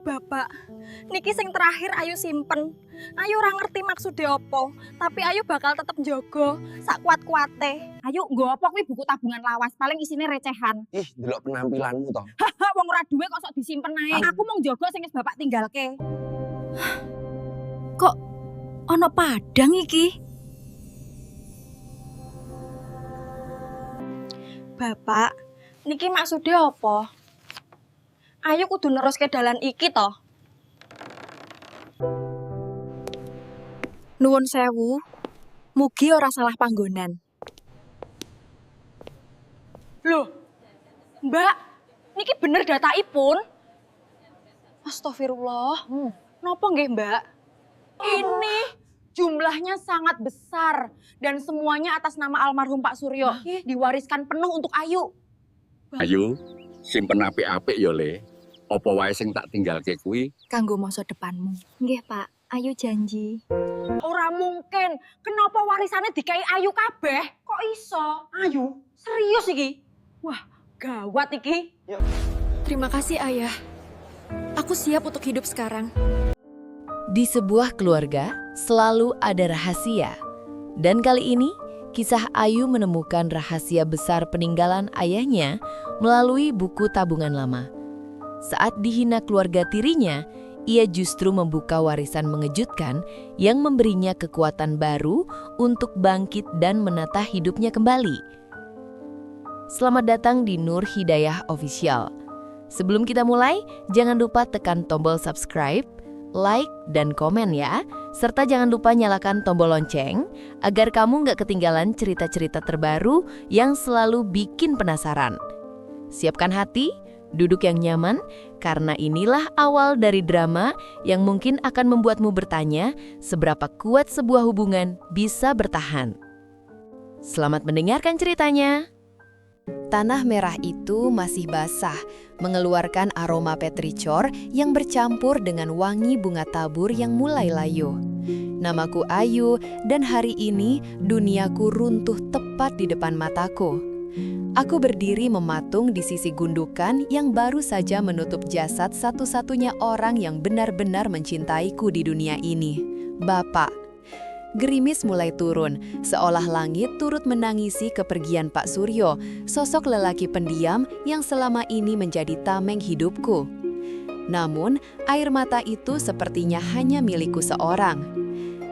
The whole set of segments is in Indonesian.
Bapak, niki sing terakhir Ayu simpen. Ayu ora ngerti maksudnya apa, tapi Ayu bakal tetep njogo sak kuat-kuate. Ayo nggo apa kuwi buku tabungan lawas, paling isine recehan. Ih, delok penampilanmu toh. Haha, wong ora duwe kok sok disimpen ae. Aku mau njogo sing wis bapak tinggalke. Kok ono padang iki? Bapak, niki maksudnya apa? Ayu kudu neruske dalan iki toh. Nuwun sewu, mugi ora salah panggonan. Loh, Mbak, niki bener dataipun? Astagfirullah, nopo nggih Mbak? Ini jumlahnya sangat besar dan semuanya atas nama almarhum Pak Suryo. Diwariskan penuh untuk Ayu. Ayu, simpen apik-apik ya, Le. Apa wae sing tak tinggalke kuwi? Kanggo masa depanmu. Nggih Pak, Ayu janji. Ora mungkin. Kenapa warisannya dikai Ayu kabeh? Kok iso? Ayu. Serius iki? Wah, gawat iki. Terima kasih Ayah. Aku siap untuk hidup sekarang. Di sebuah keluarga selalu ada rahasia. Dan kali ini, kisah Ayu menemukan rahasia besar peninggalan ayahnya melalui buku tabungan lama. Saat dihina keluarga tirinya, ia justru membuka warisan mengejutkan yang memberinya kekuatan baru untuk bangkit dan menata hidupnya kembali. Selamat datang di Nur Hidayah Official. Sebelum kita mulai, jangan lupa tekan tombol subscribe, like, dan komen ya. Serta jangan lupa nyalakan tombol lonceng agar kamu nggak ketinggalan cerita-cerita terbaru yang selalu bikin penasaran. Siapkan hati, duduk yang nyaman, karena inilah awal dari drama yang mungkin akan membuatmu bertanya seberapa kuat sebuah hubungan bisa bertahan. Selamat mendengarkan ceritanya. Tanah merah itu masih basah, mengeluarkan aroma petricor yang bercampur dengan wangi bunga tabur yang mulai layu. Namaku Ayu, dan hari ini duniaku runtuh tepat di depan mataku. Aku berdiri mematung di sisi gundukan yang baru saja menutup jasad satu-satunya orang yang benar-benar mencintaiku di dunia ini, Bapak. Gerimis mulai turun, seolah langit turut menangisi kepergian Pak Suryo, sosok lelaki pendiam yang selama ini menjadi tameng hidupku. Namun, air mata itu sepertinya hanya milikku seorang.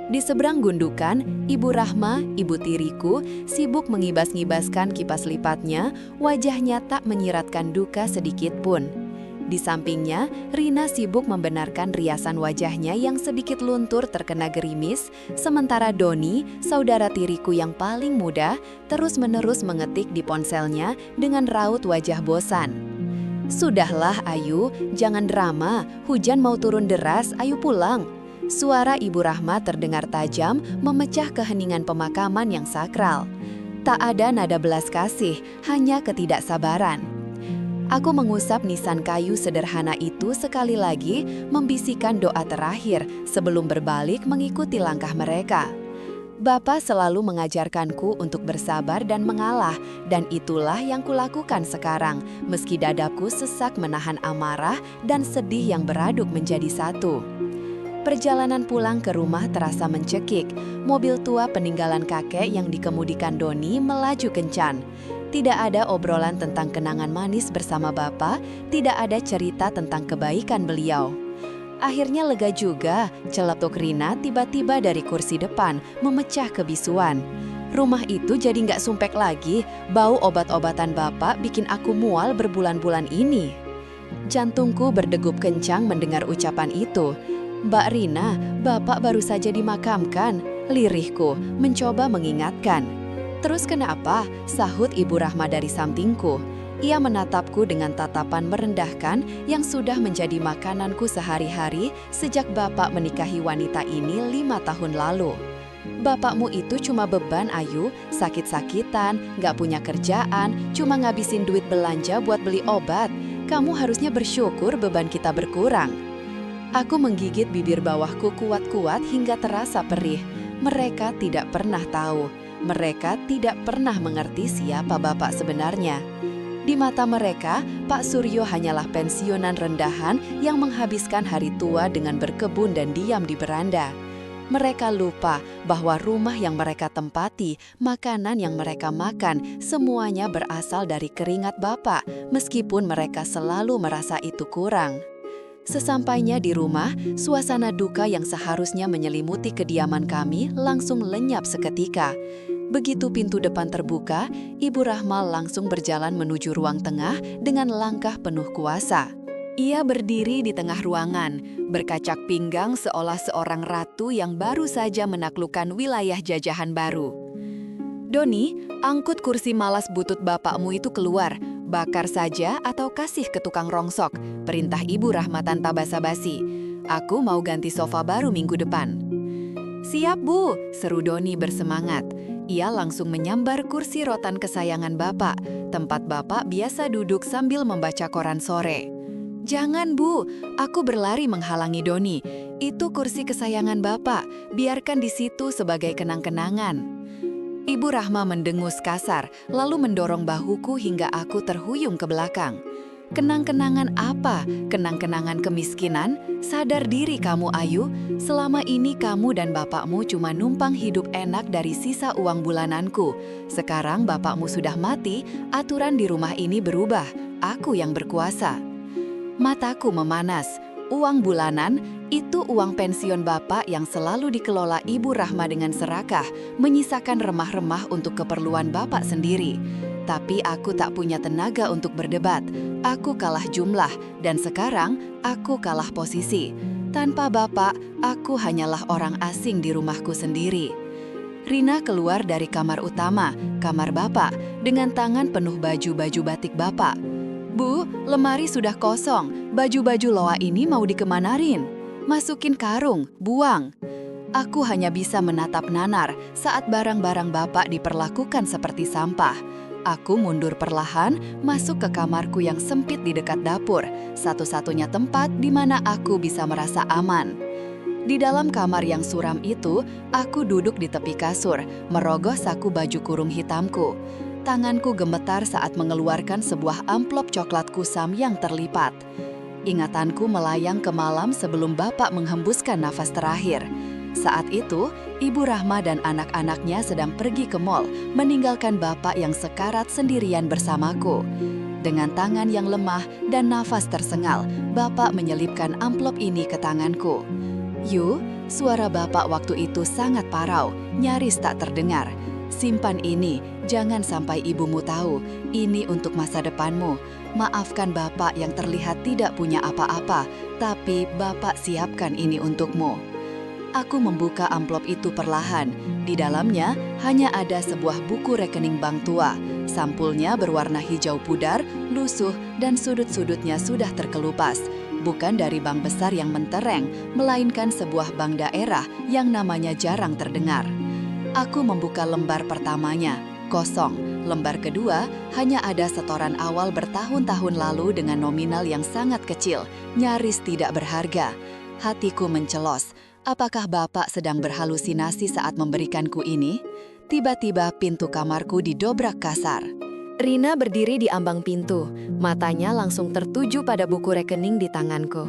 Di seberang gundukan, Ibu Rahma, ibu tiriku, sibuk mengibas-ngibaskan kipas lipatnya, wajahnya tak menyiratkan duka sedikit pun. Di sampingnya, Rina sibuk membenarkan riasan wajahnya yang sedikit luntur terkena gerimis, sementara Doni, saudara tiriku yang paling muda, terus-menerus mengetik di ponselnya dengan raut wajah bosan. Sudahlah Ayu, jangan drama, hujan mau turun deras, ayo pulang. Suara Ibu Rahma terdengar tajam, memecah keheningan pemakaman yang sakral. Tak ada nada belas kasih, hanya ketidaksabaran. Aku mengusap nisan kayu sederhana itu sekali lagi, membisikkan doa terakhir sebelum berbalik mengikuti langkah mereka. Bapak selalu mengajarkanku untuk bersabar dan mengalah, dan itulah yang kulakukan sekarang, meski dadaku sesak menahan amarah dan sedih yang beraduk menjadi satu. Perjalanan pulang ke rumah terasa mencekik. Mobil tua peninggalan kakek yang dikemudikan Doni melaju kencan. Tidak ada obrolan tentang kenangan manis bersama Bapak, tidak ada cerita tentang kebaikan beliau. Akhirnya lega juga, celetuk Rina tiba-tiba dari kursi depan, memecah kebisuan. Rumah itu jadi nggak sumpek lagi, bau obat-obatan Bapak bikin aku mual berbulan-bulan ini. Jantungku berdegup kencang mendengar ucapan itu. Mbak Rina, Bapak baru saja dimakamkan, lirihku mencoba mengingatkan. Terus kenapa? Sahut Ibu Rahma dari sampingku. Ia menatapku dengan tatapan merendahkan yang sudah menjadi makananku sehari-hari sejak Bapak menikahi wanita ini 5 tahun lalu. Bapakmu itu cuma beban Ayu, sakit-sakitan, gak punya kerjaan, cuma ngabisin duit belanja buat beli obat. Kamu harusnya bersyukur beban kita berkurang. Aku menggigit bibir bawahku kuat-kuat hingga terasa perih. Mereka tidak pernah tahu. Mereka tidak pernah mengerti siapa Bapak sebenarnya. Di mata mereka, Pak Suryo hanyalah pensiunan rendahan yang menghabiskan hari tua dengan berkebun dan diam di beranda. Mereka lupa bahwa rumah yang mereka tempati, makanan yang mereka makan, semuanya berasal dari keringat Bapak, meskipun mereka selalu merasa itu kurang. Sesampainya di rumah, suasana duka yang seharusnya menyelimuti kediaman kami langsung lenyap seketika. Begitu pintu depan terbuka, Ibu Rahma langsung berjalan menuju ruang tengah dengan langkah penuh kuasa. Ia berdiri di tengah ruangan, berkacak pinggang seolah seorang ratu yang baru saja menaklukkan wilayah jajahan baru. "Doni, angkut kursi malas butut bapakmu itu keluar. Bakar saja atau kasih ke tukang rongsok," perintah Ibu Rahma tanpa basa-basi. "Aku mau ganti sofa baru minggu depan." "Siap, Bu," seru Doni bersemangat. Ia langsung menyambar kursi rotan kesayangan Bapak, tempat Bapak biasa duduk sambil membaca koran sore. "Jangan, Bu," aku berlari menghalangi Doni. "Itu kursi kesayangan Bapak, biarkan di situ sebagai kenang-kenangan." Ibu Rahma mendengus kasar, lalu mendorong bahuku hingga aku terhuyung ke belakang. "Kenang-kenangan apa? Kenang-kenangan kemiskinan? Sadar diri kamu, Ayu. Selama ini kamu dan bapakmu cuma numpang hidup enak dari sisa uang bulananku. Sekarang bapakmu sudah mati, aturan di rumah ini berubah. Aku yang berkuasa." Mataku memanas. Uang bulanan, itu uang pensiun Bapak yang selalu dikelola Ibu Rahma dengan serakah, menyisakan remah-remah untuk keperluan Bapak sendiri. Tapi aku tak punya tenaga untuk berdebat. Aku kalah jumlah, dan sekarang aku kalah posisi. Tanpa Bapak, aku hanyalah orang asing di rumahku sendiri. Rina keluar dari kamar utama, kamar Bapak, dengan tangan penuh baju-baju batik Bapak. "Bu, lemari sudah kosong. Baju-baju loa ini mau dikemanarin? Masukin karung, buang." Aku hanya bisa menatap nanar saat barang-barang Bapak diperlakukan seperti sampah. Aku mundur perlahan, masuk ke kamarku yang sempit di dekat dapur, satu-satunya tempat di mana aku bisa merasa aman. Di dalam kamar yang suram itu, aku duduk di tepi kasur, merogoh saku baju kurung hitamku. Tanganku gemetar saat mengeluarkan sebuah amplop coklat kusam yang terlipat. Ingatanku melayang ke malam sebelum Bapak menghembuskan nafas terakhir. Saat itu, Ibu Rahma dan anak-anaknya sedang pergi ke mall, meninggalkan Bapak yang sekarat sendirian bersamaku. Dengan tangan yang lemah dan nafas tersengal, Bapak menyelipkan amplop ini ke tanganku. "Yu," suara Bapak waktu itu sangat parau, nyaris tak terdengar. "Simpan ini, jangan sampai ibumu tahu. Ini untuk masa depanmu. Maafkan Bapak yang terlihat tidak punya apa-apa, tapi Bapak siapkan ini untukmu." Aku membuka amplop itu perlahan. Di dalamnya hanya ada sebuah buku rekening bank tua. Sampulnya berwarna hijau pudar, lusuh, dan sudut-sudutnya sudah terkelupas. Bukan dari bank besar yang mentereng, melainkan sebuah bank daerah yang namanya jarang terdengar. Aku membuka lembar pertamanya, kosong. Lembar kedua hanya ada setoran awal bertahun-tahun lalu dengan nominal yang sangat kecil, nyaris tidak berharga. Hatiku mencelos. Apakah Bapak sedang berhalusinasi saat memberikanku ini? Tiba-tiba pintu kamarku didobrak kasar. Rina berdiri di ambang pintu, matanya langsung tertuju pada buku rekening di tanganku.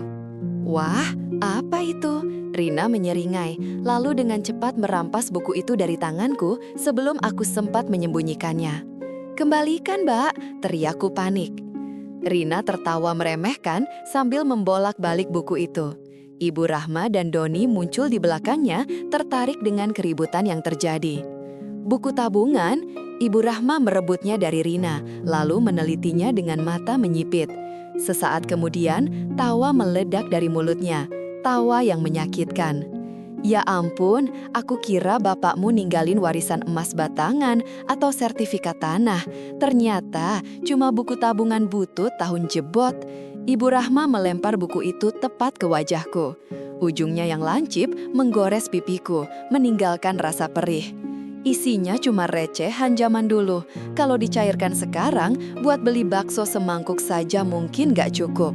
"Wah, apa itu?" Rina menyeringai, lalu dengan cepat merampas buku itu dari tanganku sebelum aku sempat menyembunyikannya. "Kembalikan, Mbak," teriakku panik. Rina tertawa meremehkan sambil membolak-balik buku itu. Ibu Rahma dan Doni muncul di belakangnya, tertarik dengan keributan yang terjadi. "Buku tabungan?" Ibu Rahma merebutnya dari Rina, lalu menelitinya dengan mata menyipit. Sesaat kemudian, tawa meledak dari mulutnya, tawa yang menyakitkan. "Ya ampun, aku kira bapakmu ninggalin warisan emas batangan atau sertifikat tanah. Ternyata cuma buku tabungan butut tahun jebot." Ibu Rahma melempar buku itu tepat ke wajahku. Ujungnya yang lancip menggores pipiku, meninggalkan rasa perih. Isinya cuma recehan zaman dulu. Kalau dicairkan sekarang, buat beli bakso semangkuk saja mungkin gak cukup.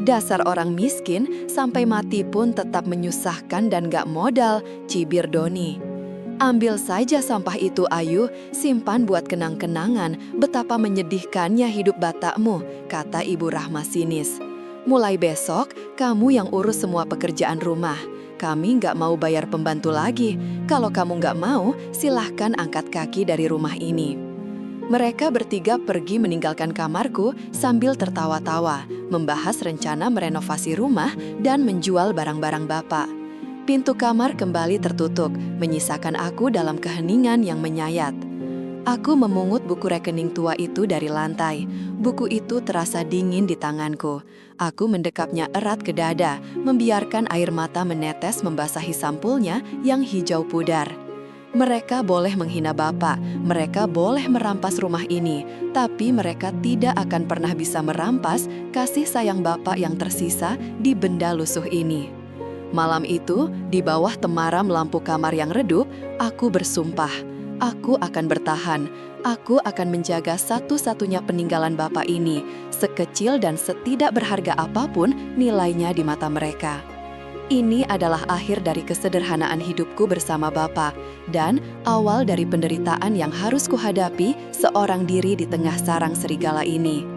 "Dasar orang miskin, sampai mati pun tetap menyusahkan dan gak modal," cibir Doni. Ambil saja sampah itu, Ayu, simpan buat kenang-kenangan betapa menyedihkannya hidup batakmu, kata Ibu Rahma sinis. Mulai besok, kamu yang urus semua pekerjaan rumah. Kami nggak mau bayar pembantu lagi. Kalau kamu nggak mau, silahkan angkat kaki dari rumah ini. Mereka bertiga pergi meninggalkan kamarku sambil tertawa-tawa, membahas rencana merenovasi rumah dan menjual barang-barang bapak. Pintu kamar kembali tertutup, menyisakan aku dalam keheningan yang menyayat. Aku memungut buku rekening tua itu dari lantai. Buku itu terasa dingin di tanganku. Aku mendekapnya erat ke dada, membiarkan air mata menetes membasahi sampulnya yang hijau pudar. Mereka boleh menghina Bapak, mereka boleh merampas rumah ini, tapi mereka tidak akan pernah bisa merampas kasih sayang Bapak yang tersisa di benda lusuh ini. Malam itu, di bawah temaram lampu kamar yang redup, aku bersumpah, aku akan bertahan. Aku akan menjaga satu-satunya peninggalan Bapak ini, sekecil dan setidak berharga apapun nilainya di mata mereka. Ini adalah akhir dari kesederhanaan hidupku bersama Bapak, dan awal dari penderitaan yang harus kuhadapi seorang diri di tengah sarang serigala ini.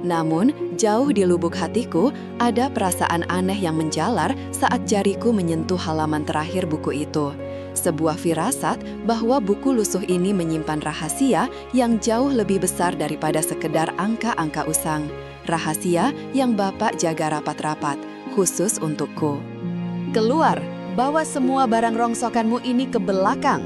Namun, jauh di lubuk hatiku, ada perasaan aneh yang menjalar saat jariku menyentuh halaman terakhir buku itu. Sebuah firasat bahwa buku lusuh ini menyimpan rahasia yang jauh lebih besar daripada sekedar angka-angka usang. Rahasia yang Bapak jaga rapat-rapat, khusus untukku. Keluar, bawa semua barang rongsokanmu ini ke belakang.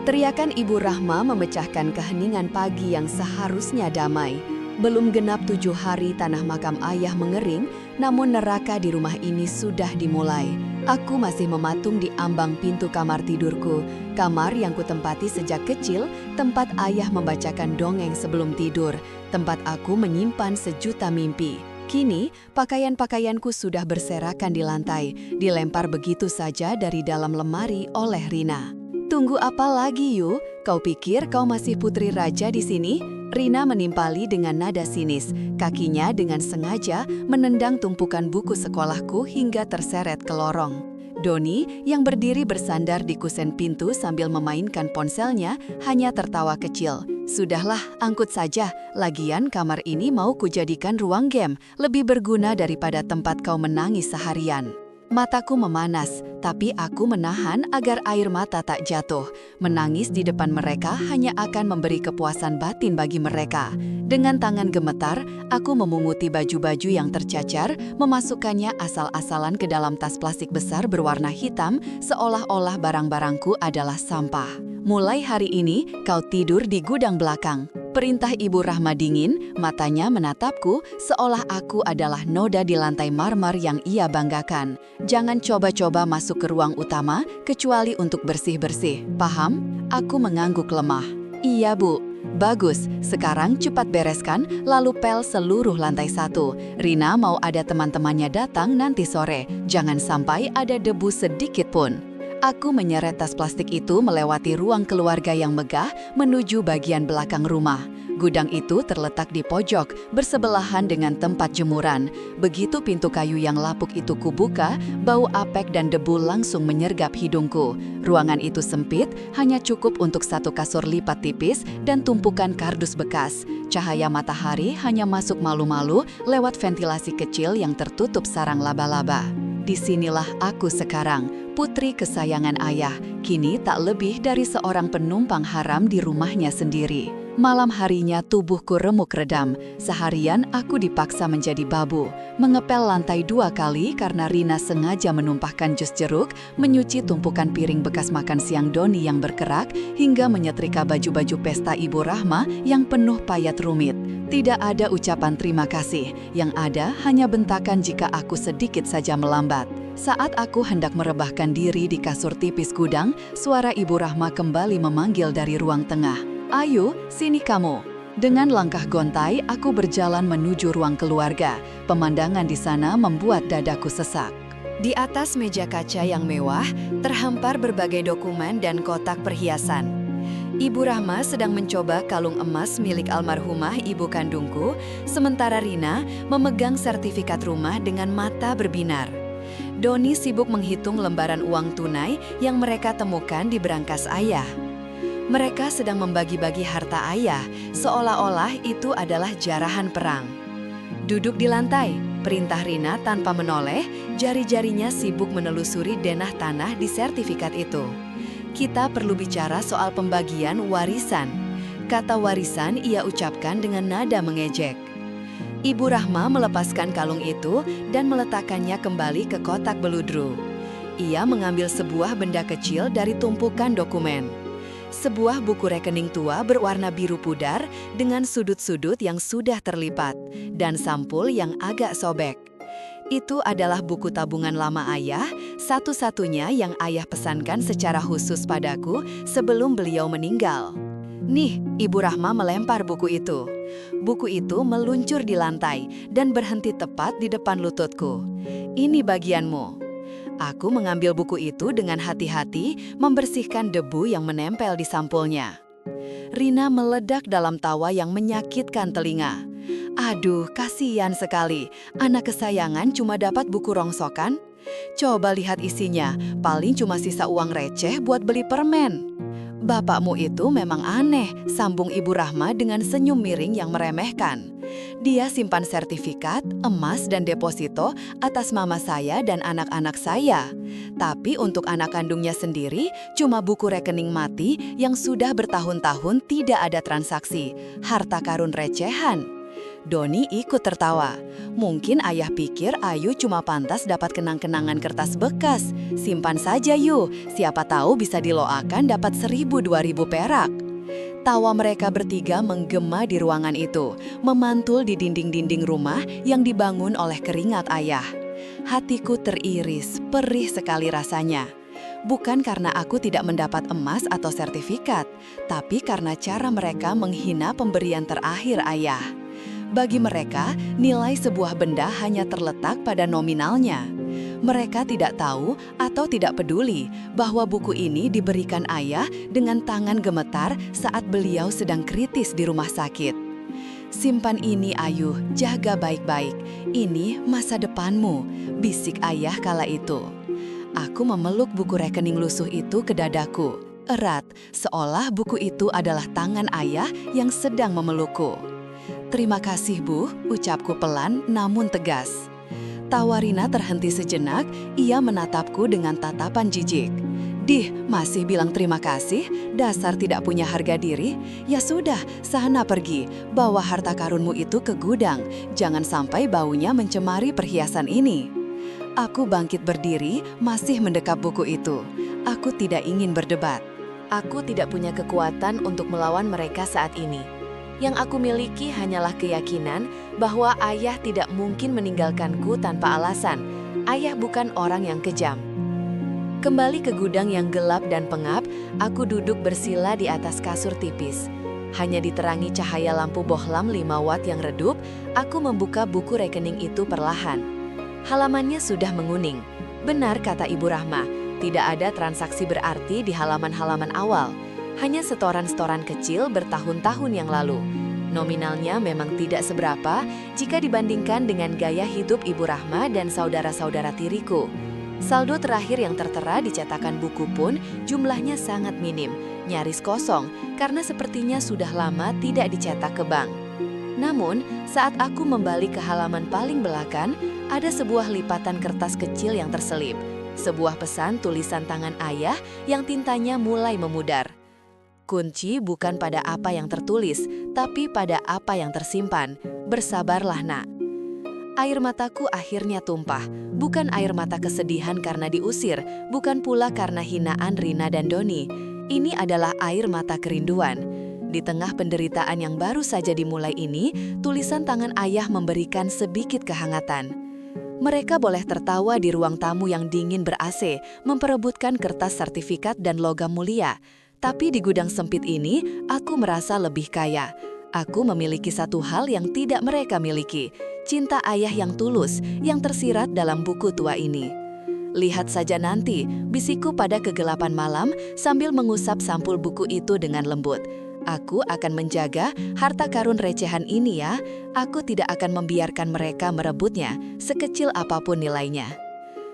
Teriakan Ibu Rahma memecahkan keheningan pagi yang seharusnya damai. Belum genap 7 hari tanah makam ayah mengering, namun neraka di rumah ini sudah dimulai. Aku masih mematung di ambang pintu kamar tidurku, kamar yang kutempati sejak kecil, tempat ayah membacakan dongeng sebelum tidur, tempat aku menyimpan sejuta mimpi. Kini, pakaian-pakaianku sudah berserakan di lantai, dilempar begitu saja dari dalam lemari oleh Rina. Tunggu apa lagi, Yu? Kau pikir kau masih putri raja di sini? Rina menimpali dengan nada sinis, kakinya dengan sengaja menendang tumpukan buku sekolahku hingga terseret ke lorong. Doni, yang berdiri bersandar di kusen pintu sambil memainkan ponselnya, hanya tertawa kecil. Sudahlah, angkut saja. Lagian kamar ini mau kujadikan ruang game, lebih berguna daripada tempat kau menangis seharian. Mataku memanas, tapi aku menahan agar air mata tak jatuh. Menangis di depan mereka hanya akan memberi kepuasan batin bagi mereka. Dengan tangan gemetar, aku memunguti baju-baju yang tercacar, memasukkannya asal-asalan ke dalam tas plastik besar berwarna hitam, seolah-olah barang-barangku adalah sampah. Mulai hari ini, kau tidur di gudang belakang. Perintah Ibu Rahma dingin, matanya menatapku seolah aku adalah noda di lantai marmer yang ia banggakan. Jangan coba-coba masuk ke ruang utama, kecuali untuk bersih-bersih. Paham? Aku mengangguk lemah. Iya, Bu. Bagus, sekarang cepat bereskan, lalu pel seluruh lantai 1. Rina mau ada teman-temannya datang nanti sore. Jangan sampai ada debu sedikit pun. Aku menyeret tas plastik itu melewati ruang keluarga yang megah menuju bagian belakang rumah. Gudang itu terletak di pojok, bersebelahan dengan tempat jemuran. Begitu pintu kayu yang lapuk itu kubuka, bau apek dan debu langsung menyergap hidungku. Ruangan itu sempit, hanya cukup untuk satu kasur lipat tipis dan tumpukan kardus bekas. Cahaya matahari hanya masuk malu-malu lewat ventilasi kecil yang tertutup sarang laba-laba. Disinilah aku sekarang, putri kesayangan ayah, kini tak lebih dari seorang penumpang haram di rumahnya sendiri. Malam harinya tubuhku remuk redam, seharian aku dipaksa menjadi babu, mengepel lantai 2 kali karena Rina sengaja menumpahkan jus jeruk, menyuci tumpukan piring bekas makan siang Doni yang berkerak, hingga menyetrika baju-baju pesta Ibu Rahma yang penuh payat rumit. Tidak ada ucapan terima kasih, yang ada hanya bentakan jika aku sedikit saja melambat. Saat aku hendak merebahkan diri di kasur tipis gudang, suara Ibu Rahma kembali memanggil dari ruang tengah. Ayu, sini kamu. Dengan langkah gontai, aku berjalan menuju ruang keluarga. Pemandangan di sana membuat dadaku sesak. Di atas meja kaca yang mewah, terhampar berbagai dokumen dan kotak perhiasan. Ibu Rahma sedang mencoba kalung emas milik almarhumah ibu kandungku, sementara Rina memegang sertifikat rumah dengan mata berbinar. Doni sibuk menghitung lembaran uang tunai yang mereka temukan di berangkas ayah. Mereka sedang membagi-bagi harta ayah, seolah-olah itu adalah jarahan perang. Duduk di lantai, perintah Rina tanpa menoleh, jari-jarinya sibuk menelusuri denah tanah di sertifikat itu. Kita perlu bicara soal pembagian warisan. Kata warisan ia ucapkan dengan nada mengejek. Ibu Rahma melepaskan kalung itu dan meletakkannya kembali ke kotak beludru. Ia mengambil sebuah benda kecil dari tumpukan dokumen. Sebuah buku rekening tua berwarna biru pudar dengan sudut-sudut yang sudah terlipat dan sampul yang agak sobek. Itu adalah buku tabungan lama ayah, satu-satunya yang ayah pesankan secara khusus padaku sebelum beliau meninggal. Nih, Ibu Rahma melempar buku itu. Buku itu meluncur di lantai dan berhenti tepat di depan lututku. Ini bagianmu. Aku mengambil buku itu dengan hati-hati, membersihkan debu yang menempel di sampulnya. Rina meledak dalam tawa yang menyakitkan telinga. Aduh, kasihan sekali. Anak kesayangan cuma dapat buku rongsokan. Coba lihat isinya, paling cuma sisa uang receh buat beli permen. Bapakmu itu memang aneh, sambung Ibu Rahma dengan senyum miring yang meremehkan. Dia simpan sertifikat, emas, dan deposito atas mama saya dan anak-anak saya. Tapi untuk anak kandungnya sendiri, cuma buku rekening mati yang sudah bertahun-tahun tidak ada transaksi. Harta karun recehan. Doni ikut tertawa. Mungkin ayah pikir Ayu cuma pantas dapat kenang-kenangan kertas bekas. Simpan saja Yu, siapa tahu bisa diloakan dapat 1.000-2.000 perak. Tawa mereka bertiga menggema di ruangan itu, memantul di dinding-dinding rumah yang dibangun oleh keringat ayah. Hatiku teriris, perih sekali rasanya. Bukan karena aku tidak mendapat emas atau sertifikat, tapi karena cara mereka menghina pemberian terakhir ayah. Bagi mereka, nilai sebuah benda hanya terletak pada nominalnya. Mereka tidak tahu atau tidak peduli bahwa buku ini diberikan ayah dengan tangan gemetar saat beliau sedang kritis di rumah sakit. Simpan ini Ayu, jaga baik-baik. Ini masa depanmu, bisik ayah kala itu. Aku memeluk buku rekening lusuh itu ke dadaku, erat, seolah buku itu adalah tangan ayah yang sedang memelukku. Terima kasih Bu, ucapku pelan namun tegas. Tawa Rina terhenti sejenak, ia menatapku dengan tatapan jijik. Dih, masih bilang terima kasih? Dasar tidak punya harga diri? Ya sudah, sana pergi, bawa harta karunmu itu ke gudang. Jangan sampai baunya mencemari perhiasan ini. Aku bangkit berdiri, masih mendekap buku itu. Aku tidak ingin berdebat. Aku tidak punya kekuatan untuk melawan mereka saat ini. Yang aku miliki hanyalah keyakinan bahwa ayah tidak mungkin meninggalkanku tanpa alasan. Ayah bukan orang yang kejam. Kembali ke gudang yang gelap dan pengap, aku duduk bersila di atas kasur tipis. Hanya diterangi cahaya lampu bohlam 5 watt yang redup, aku membuka buku rekening itu perlahan. Halamannya sudah menguning. Benar kata Ibu Rahma, tidak ada transaksi berarti di halaman-halaman awal. Hanya setoran-setoran kecil bertahun-tahun yang lalu. Nominalnya memang tidak seberapa jika dibandingkan dengan gaya hidup Ibu Rahma dan saudara-saudara tiriku. Saldo terakhir yang tertera di cetakan buku pun jumlahnya sangat minim, nyaris kosong karena sepertinya sudah lama tidak dicetak ke bank. Namun, saat aku membalik ke halaman paling belakang, ada sebuah lipatan kertas kecil yang terselip. Sebuah pesan tulisan tangan ayah yang tintanya mulai memudar. Kunci bukan pada apa yang tertulis, tapi pada apa yang tersimpan. Bersabarlah nak. Air mataku akhirnya tumpah. Bukan air mata kesedihan karena diusir, bukan pula karena hinaan Rina dan Doni. Ini adalah air mata kerinduan. Di tengah penderitaan yang baru saja dimulai ini, tulisan tangan ayah memberikan sedikit kehangatan. Mereka boleh tertawa di ruang tamu yang dingin ber-AC, memperebutkan kertas sertifikat dan logam mulia. Tapi di gudang sempit ini, aku merasa lebih kaya. Aku memiliki satu hal yang tidak mereka miliki, cinta ayah yang tulus, yang tersirat dalam buku tua ini. Lihat saja nanti, bisikku pada kegelapan malam sambil mengusap sampul buku itu dengan lembut. Aku akan menjaga harta karun recehan ini ya. Aku tidak akan membiarkan mereka merebutnya, sekecil apapun nilainya.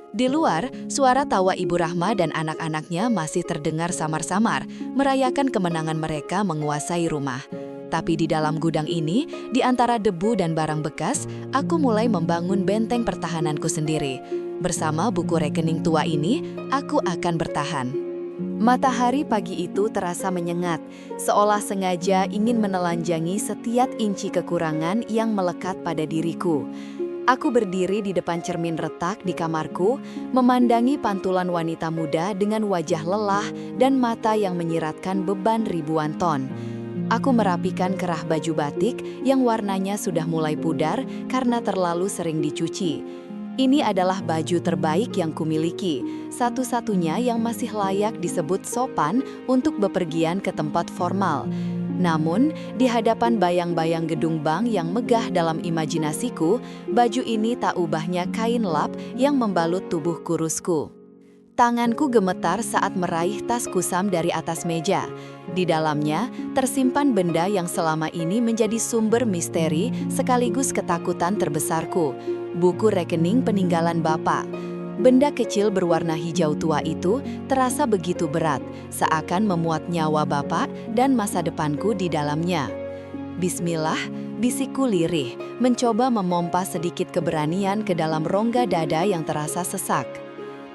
Di luar, suara tawa Ibu Rahma dan anak-anaknya masih terdengar samar-samar, merayakan kemenangan mereka menguasai rumah. Tapi di dalam gudang ini, di antara debu dan barang bekas, aku mulai membangun benteng pertahananku sendiri. Bersama buku rekening tua ini, aku akan bertahan. Matahari pagi itu terasa menyengat, seolah sengaja ingin menelanjangi setiap inci kekurangan yang melekat pada diriku. Aku berdiri di depan cermin retak di kamarku, memandangi pantulan wanita muda dengan wajah lelah dan mata yang menyiratkan beban ribuan ton. Aku merapikan kerah baju batik yang warnanya sudah mulai pudar karena terlalu sering dicuci. Ini adalah baju terbaik yang kumiliki, satu-satunya yang masih layak disebut sopan untuk bepergian ke tempat formal. Namun, di hadapan bayang-bayang gedung bank yang megah dalam imajinasiku, baju ini tak ubahnya kain lap yang membalut tubuh kurusku. Tanganku gemetar saat meraih tas kusam dari atas meja. Di dalamnya, tersimpan benda yang selama ini menjadi sumber misteri sekaligus ketakutan terbesarku. Buku rekening peninggalan Bapak. Benda kecil berwarna hijau tua itu terasa begitu berat, seakan memuat nyawa Bapak dan masa depanku di dalamnya. Bismillah, bisikku lirih, mencoba memompa sedikit keberanian ke dalam rongga dada yang terasa sesak.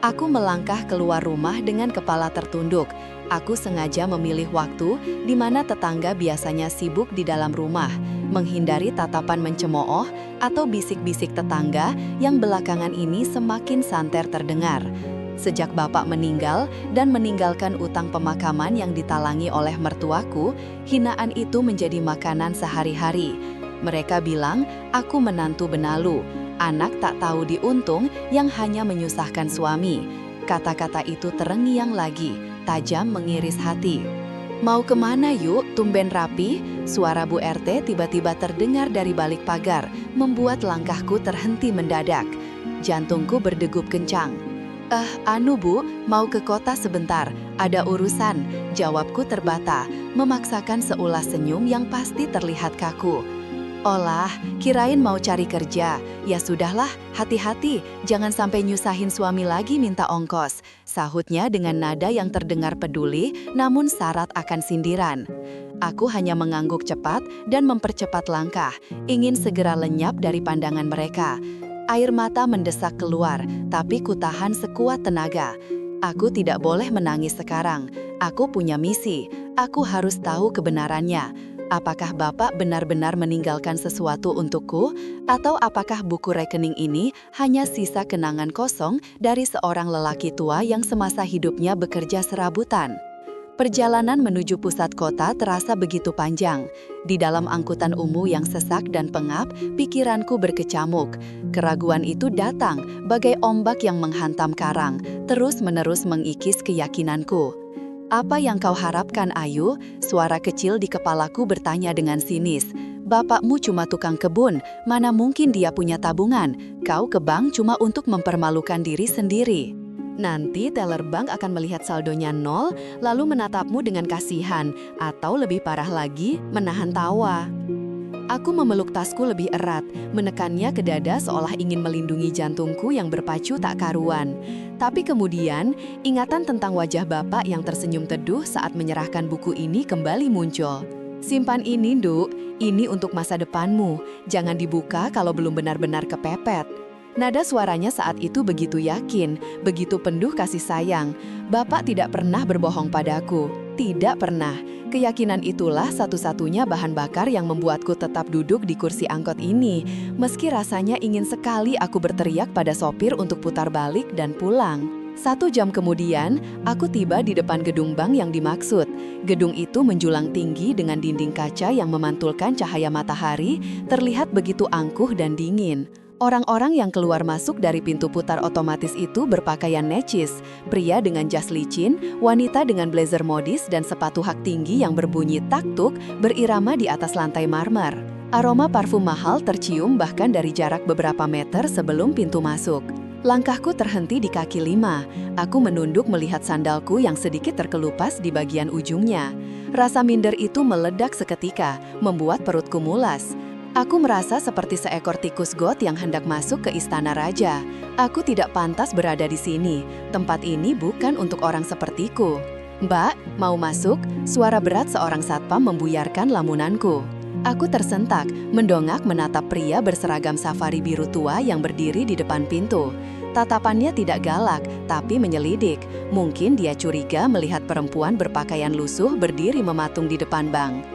Aku melangkah keluar rumah dengan kepala tertunduk. Aku sengaja memilih waktu di mana tetangga biasanya sibuk di dalam rumah, menghindari tatapan mencemooh atau bisik-bisik tetangga yang belakangan ini semakin santer terdengar. Sejak Bapak meninggal dan meninggalkan utang pemakaman yang ditalangi oleh mertuaku, hinaan itu menjadi makanan sehari-hari. Mereka bilang, aku menantu benalu, anak tak tahu diuntung yang hanya menyusahkan suami. Kata-kata itu terngiang lagi, tajam mengiris hati. Mau kemana yuk, tumben rapi? Suara Bu RT tiba-tiba terdengar dari balik pagar, membuat langkahku terhenti mendadak. Jantungku berdegup kencang. Anu Bu, mau ke kota sebentar, ada urusan. Jawabku terbata, memaksakan seulas senyum yang pasti terlihat kaku. Olah, kirain mau cari kerja. Ya sudahlah, hati-hati, jangan sampai nyusahin suami lagi minta ongkos. Sahutnya dengan nada yang terdengar peduli, namun syarat akan sindiran. Aku hanya mengangguk cepat dan mempercepat langkah, ingin segera lenyap dari pandangan mereka. Air mata mendesak keluar, tapi kutahan sekuat tenaga. Aku tidak boleh menangis sekarang. Aku punya misi, aku harus tahu kebenarannya. Apakah Bapak benar-benar meninggalkan sesuatu untukku? Atau apakah buku rekening ini hanya sisa kenangan kosong dari seorang lelaki tua yang semasa hidupnya bekerja serabutan? Perjalanan menuju pusat kota terasa begitu panjang. Di dalam angkutan umum yang sesak dan pengap, pikiranku berkecamuk. Keraguan itu datang bagai ombak yang menghantam karang, terus-menerus mengikis keyakinanku. Apa yang kau harapkan, Ayu? Suara kecil di kepalaku bertanya dengan sinis. Bapakmu cuma tukang kebun, mana mungkin dia punya tabungan? Kau ke bank cuma untuk mempermalukan diri sendiri. Nanti teller bank akan melihat saldonya 0, lalu menatapmu dengan kasihan, atau lebih parah lagi, menahan tawa. Aku memeluk tasku lebih erat, menekannya ke dada seolah ingin melindungi jantungku yang berpacu tak karuan. Tapi kemudian, ingatan tentang wajah Bapak yang tersenyum teduh saat menyerahkan buku ini kembali muncul. Simpan ini, Nduk. Ini untuk masa depanmu. Jangan dibuka kalau belum benar-benar kepepet. Nada suaranya saat itu begitu yakin, begitu penuh kasih sayang. Bapak tidak pernah berbohong padaku. Tidak pernah. Keyakinan itulah satu-satunya bahan bakar yang membuatku tetap duduk di kursi angkot ini, meski rasanya ingin sekali aku berteriak pada sopir untuk putar balik dan pulang. 1 jam kemudian, aku tiba di depan gedung bank yang dimaksud. Gedung itu menjulang tinggi dengan dinding kaca yang memantulkan cahaya matahari, terlihat begitu angkuh dan dingin. Orang-orang yang keluar masuk dari pintu putar otomatis itu berpakaian necis, pria dengan jas licin, wanita dengan blazer modis dan sepatu hak tinggi yang berbunyi tak-tuk berirama di atas lantai marmer. Aroma parfum mahal tercium bahkan dari jarak beberapa meter sebelum pintu masuk. Langkahku terhenti di kaki 5. Aku menunduk melihat sandalku yang sedikit terkelupas di bagian ujungnya. Rasa minder itu meledak seketika, membuat perutku mulas. Aku merasa seperti seekor tikus got yang hendak masuk ke istana raja. Aku tidak pantas berada di sini. Tempat ini bukan untuk orang sepertiku. Mbak, mau masuk? Suara berat seorang satpam membuyarkan lamunanku. Aku tersentak, mendongak menatap pria berseragam safari biru tua yang berdiri di depan pintu. Tatapannya tidak galak, tapi menyelidik. Mungkin dia curiga melihat perempuan berpakaian lusuh berdiri mematung di depan bank.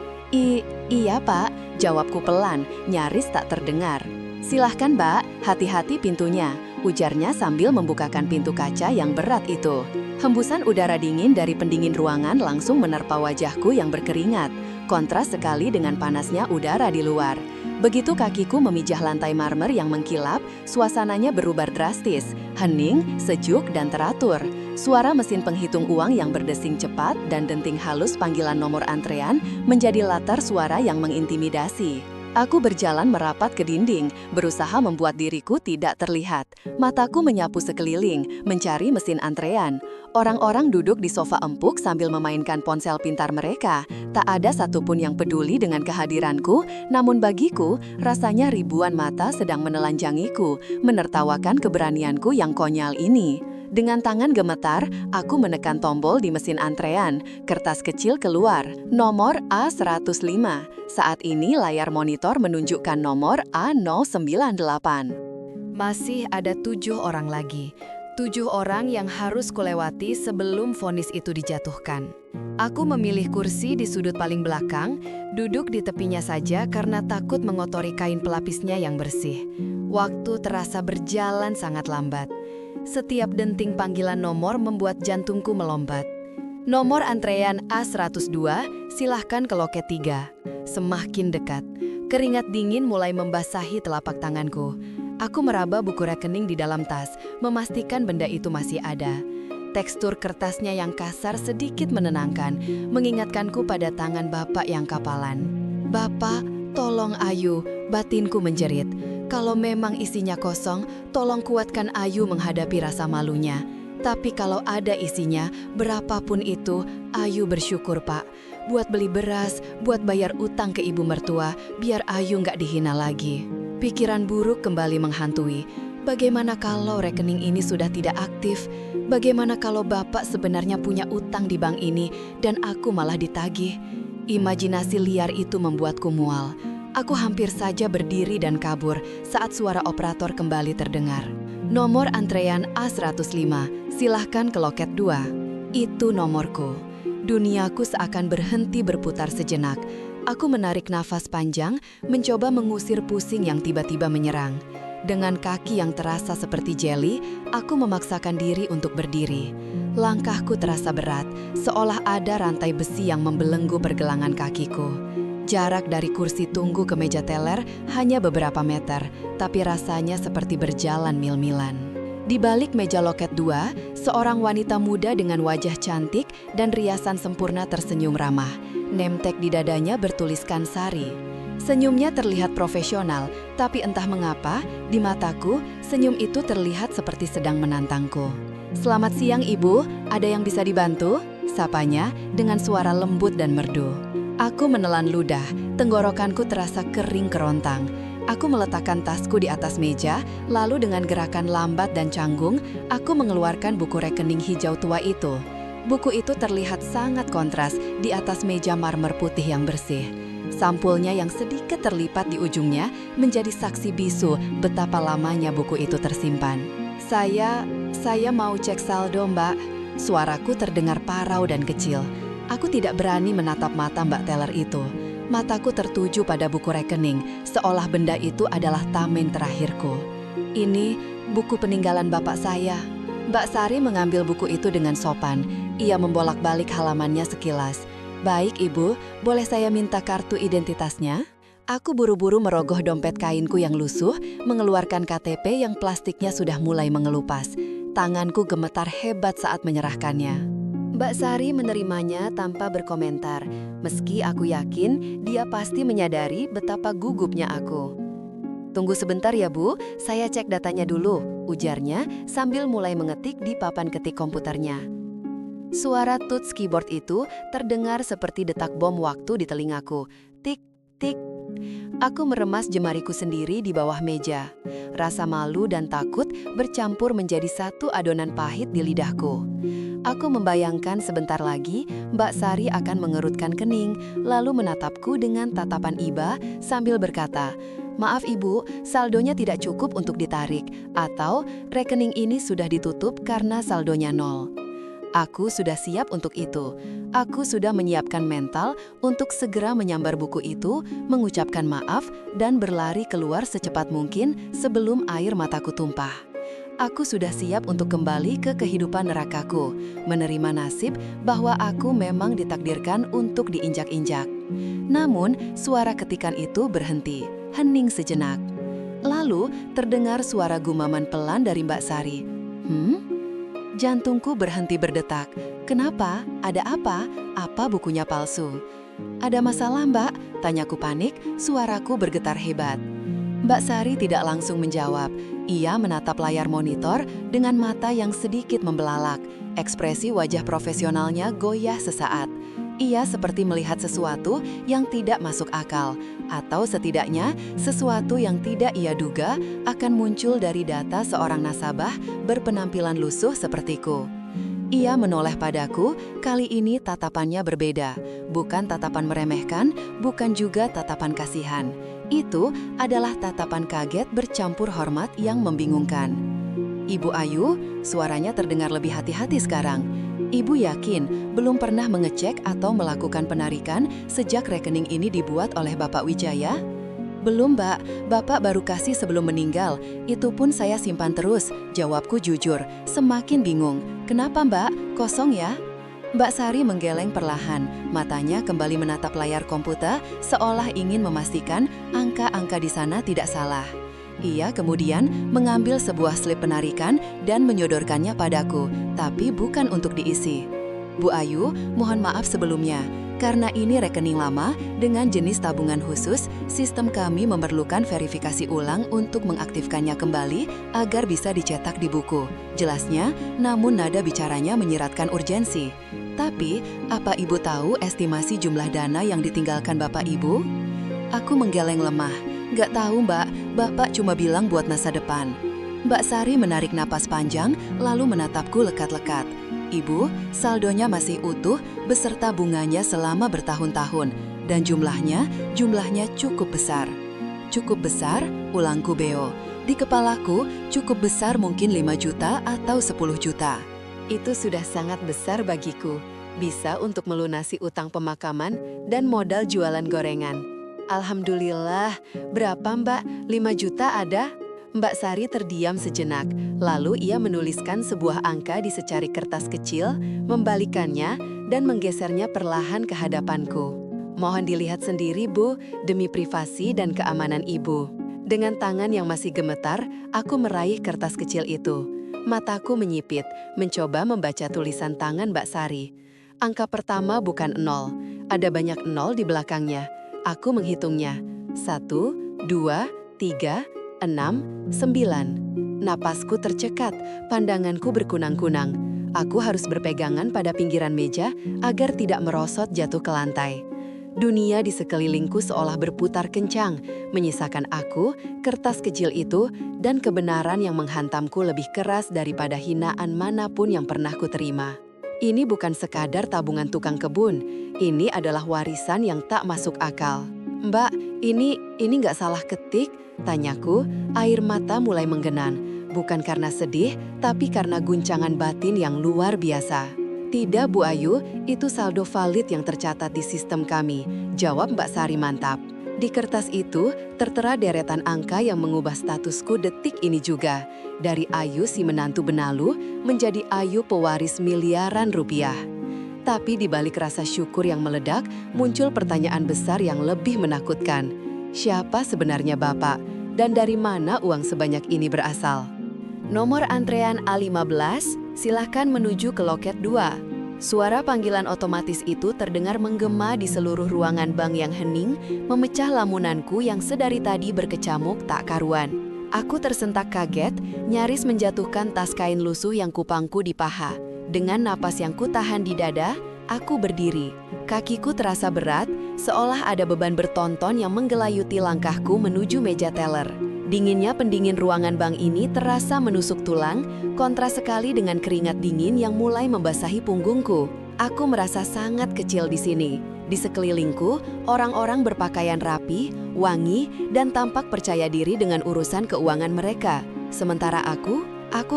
Iya pak, jawabku pelan, nyaris tak terdengar. Silahkan mbak, hati-hati pintunya, ujarnya sambil membukakan pintu kaca yang berat itu. Hembusan udara dingin dari pendingin ruangan langsung menerpa wajahku yang berkeringat, kontras sekali dengan panasnya udara di luar. Begitu kakiku memijah lantai marmer yang mengkilap, suasananya berubah drastis, hening, sejuk, dan teratur. Suara mesin penghitung uang yang berdesing cepat dan denting halus panggilan nomor antrean menjadi latar suara yang mengintimidasi. Aku berjalan merapat ke dinding, berusaha membuat diriku tidak terlihat. Mataku menyapu sekeliling, mencari mesin antrean. Orang-orang duduk di sofa empuk sambil memainkan ponsel pintar mereka. Tak ada satupun yang peduli dengan kehadiranku, namun bagiku, rasanya ribuan mata sedang menelanjangiku, menertawakan keberanianku yang konyol ini. Dengan tangan gemetar, aku menekan tombol di mesin antrean. Kertas kecil keluar, nomor A105. Saat ini layar monitor menunjukkan nomor A098. Masih ada 7 orang lagi. 7 orang yang harus kulewati sebelum vonis itu dijatuhkan. Aku memilih kursi di sudut paling belakang, duduk di tepinya saja karena takut mengotori kain pelapisnya yang bersih. Waktu terasa berjalan sangat lambat. Setiap denting panggilan nomor membuat jantungku melombat. Nomor antrean A102, silahkan ke loket 3. Semakin dekat, keringat dingin mulai membasahi telapak tanganku. Aku meraba buku rekening di dalam tas, memastikan benda itu masih ada. Tekstur kertasnya yang kasar sedikit menenangkan, mengingatkanku pada tangan bapak yang kapalan. Bapak, tolong Ayu, batinku menjerit. Kalau memang isinya kosong, tolong kuatkan Ayu menghadapi rasa malunya. Tapi kalau ada isinya, berapapun itu, Ayu bersyukur pak. Buat beli beras, buat bayar utang ke ibu mertua, biar Ayu nggak dihina lagi. Pikiran buruk kembali menghantui. Bagaimana kalau rekening ini sudah tidak aktif? Bagaimana kalau bapak sebenarnya punya utang di bank ini dan aku malah ditagih? Imajinasi liar itu membuatku mual. Aku hampir saja berdiri dan kabur saat suara operator kembali terdengar. Nomor antrean A105, silahkan ke loket 2. Itu nomorku. Duniaku seakan berhenti berputar sejenak. Aku menarik nafas panjang, mencoba mengusir pusing yang tiba-tiba menyerang. Dengan kaki yang terasa seperti jeli, aku memaksakan diri untuk berdiri. Langkahku terasa berat, seolah ada rantai besi yang membelenggu pergelangan kakiku. Jarak dari kursi tunggu ke meja teller hanya beberapa meter, tapi rasanya seperti berjalan mil-milan. Di balik meja loket 2, seorang wanita muda dengan wajah cantik dan riasan sempurna tersenyum ramah. Nemtek di dadanya bertuliskan Sari. Senyumnya terlihat profesional, tapi entah mengapa, di mataku, senyum itu terlihat seperti sedang menantangku. "Selamat siang, Ibu. Ada yang bisa dibantu?" sapanya dengan suara lembut dan merdu. Aku menelan ludah, tenggorokanku terasa kering kerontang. Aku meletakkan tasku di atas meja, lalu dengan gerakan lambat dan canggung, aku mengeluarkan buku rekening hijau tua itu. Buku itu terlihat sangat kontras di atas meja marmer putih yang bersih. Sampulnya yang sedikit terlipat di ujungnya menjadi saksi bisu betapa lamanya buku itu tersimpan. Saya mau cek saldo, Mbak." Suaraku terdengar parau dan kecil. Aku tidak berani menatap mata Mbak Teller itu. Mataku tertuju pada buku rekening, seolah benda itu adalah tamen terakhirku. "Ini buku peninggalan bapak saya." Mbak Sari mengambil buku itu dengan sopan. Ia membolak-balik halamannya sekilas. "Baik, Ibu, boleh saya minta kartu identitasnya?" Aku buru-buru merogoh dompet kainku yang lusuh, mengeluarkan KTP yang plastiknya sudah mulai mengelupas. Tanganku gemetar hebat saat menyerahkannya. Mbak Sari menerimanya tanpa berkomentar, meski aku yakin dia pasti menyadari betapa gugupnya aku. "Tunggu sebentar ya Bu, saya cek datanya dulu," ujarnya sambil mulai mengetik di papan ketik komputernya. Suara touch keyboard itu terdengar seperti detak bom waktu di telingaku. Tik, tik, Aku meremas jemariku sendiri di bawah meja. Rasa malu dan takut bercampur menjadi satu adonan pahit di lidahku. Aku membayangkan sebentar lagi Mbak Sari akan mengerutkan kening, lalu menatapku dengan tatapan iba sambil berkata, "Maaf Ibu, saldonya tidak cukup untuk ditarik, atau rekening ini sudah ditutup karena saldonya 0. Aku sudah siap untuk itu. Aku sudah menyiapkan mental untuk segera menyambar buku itu, mengucapkan maaf, dan berlari keluar secepat mungkin sebelum air mataku tumpah. Aku sudah siap untuk kembali ke kehidupan nerakaku, menerima nasib bahwa aku memang ditakdirkan untuk diinjak-injak. Namun, suara ketikan itu berhenti, hening sejenak. Lalu, terdengar suara gumaman pelan dari Mbak Sari. Jantungku berhenti berdetak. Kenapa? Ada apa? Apa bukunya palsu? Ada masalah, Mbak? Tanyaku panik, suaraku bergetar hebat. Mbak Sari tidak langsung menjawab. Ia menatap layar monitor dengan mata yang sedikit membelalak. Ekspresi wajah profesionalnya goyah sesaat. Ia seperti melihat sesuatu yang tidak masuk akal, atau setidaknya sesuatu yang tidak ia duga akan muncul dari data seorang nasabah berpenampilan lusuh sepertiku. Ia menoleh padaku, kali ini tatapannya berbeda. Bukan tatapan meremehkan, bukan juga tatapan kasihan. Itu adalah tatapan kaget bercampur hormat yang membingungkan. "Ibu Ayu," suaranya terdengar lebih hati-hati sekarang. "Ibu yakin belum pernah mengecek atau melakukan penarikan sejak rekening ini dibuat oleh Bapak Wijaya?" "Belum, Mbak. Bapak baru kasih sebelum meninggal. Itu pun saya simpan terus," jawabku jujur, semakin bingung. "Kenapa, Mbak? Kosong ya?" Mbak Sari menggeleng perlahan. Matanya kembali menatap layar komputer seolah ingin memastikan angka-angka di sana tidak salah. Ia kemudian mengambil sebuah slip penarikan dan menyodorkannya padaku, tapi bukan untuk diisi. "Bu Ayu, mohon maaf sebelumnya. Karena ini rekening lama dengan jenis tabungan khusus, sistem kami memerlukan verifikasi ulang untuk mengaktifkannya kembali agar bisa dicetak di buku," jelasnya, namun nada bicaranya menyiratkan urgensi. "Tapi, apa Ibu tahu estimasi jumlah dana yang ditinggalkan Bapak Ibu?" Aku menggeleng lemah. "Gak tahu, Mbak. Bapak cuma bilang buat masa depan." Mbak Sari menarik napas panjang, lalu menatapku lekat-lekat. "Ibu, saldonya masih utuh beserta bunganya selama bertahun-tahun. Dan jumlahnya cukup besar." "Cukup besar?" ulangku beo. Di kepalaku, cukup besar mungkin 5 juta atau 10 juta. Itu sudah sangat besar bagiku. Bisa untuk melunasi utang pemakaman dan modal jualan gorengan. "Alhamdulillah. Berapa, Mbak? 5 juta ada?" Mbak Sari terdiam sejenak, lalu ia menuliskan sebuah angka di secari kertas kecil, membalikannya, dan menggesernya perlahan ke hadapanku. "Mohon dilihat sendiri, Bu, demi privasi dan keamanan Ibu." Dengan tangan yang masih gemetar, aku meraih kertas kecil itu. Mataku menyipit, mencoba membaca tulisan tangan Mbak Sari. Angka pertama bukan 0, ada banyak 0 di belakangnya. Aku menghitungnya. 1, 2, 3, 6, 9. Napasku tercekat, pandanganku berkunang-kunang. Aku harus berpegangan pada pinggiran meja agar tidak merosot jatuh ke lantai. Dunia di sekelilingku seolah berputar kencang, menyisakan aku, kertas kecil itu, dan kebenaran yang menghantamku lebih keras daripada hinaan manapun yang pernah kuterima. Ini bukan sekadar tabungan tukang kebun, ini adalah warisan yang tak masuk akal. "Mbak, ini nggak salah ketik?" tanyaku, air mata mulai menggenan. Bukan karena sedih, tapi karena guncangan batin yang luar biasa. "Tidak, Bu Ayu, itu saldo valid yang tercatat di sistem kami," jawab Mbak Sari mantap. Di kertas itu tertera deretan angka yang mengubah statusku detik ini juga. Dari Ayu si menantu benalu menjadi Ayu pewaris miliaran rupiah. Tapi di balik rasa syukur yang meledak, muncul pertanyaan besar yang lebih menakutkan. Siapa sebenarnya Bapak? Dan dari mana uang sebanyak ini berasal? "Nomor antrean A15, silakan menuju ke loket 2. Suara panggilan otomatis itu terdengar menggema di seluruh ruangan bank yang hening, memecah lamunanku yang sedari tadi berkecamuk tak karuan. Aku tersentak kaget, nyaris menjatuhkan tas kain lusuh yang kupangku di paha. Dengan napas yang kutahan di dada, Aku berdiri. Kakiku terasa berat, seolah ada beban bertonton yang menggelayuti langkahku menuju meja teller. Dinginnya pendingin ruangan bank ini terasa menusuk tulang, kontras sekali dengan keringat dingin yang mulai membasahi punggungku. Aku merasa sangat kecil di sini. Di sekelilingku, orang-orang berpakaian rapi, wangi, dan tampak percaya diri dengan urusan keuangan mereka. Sementara aku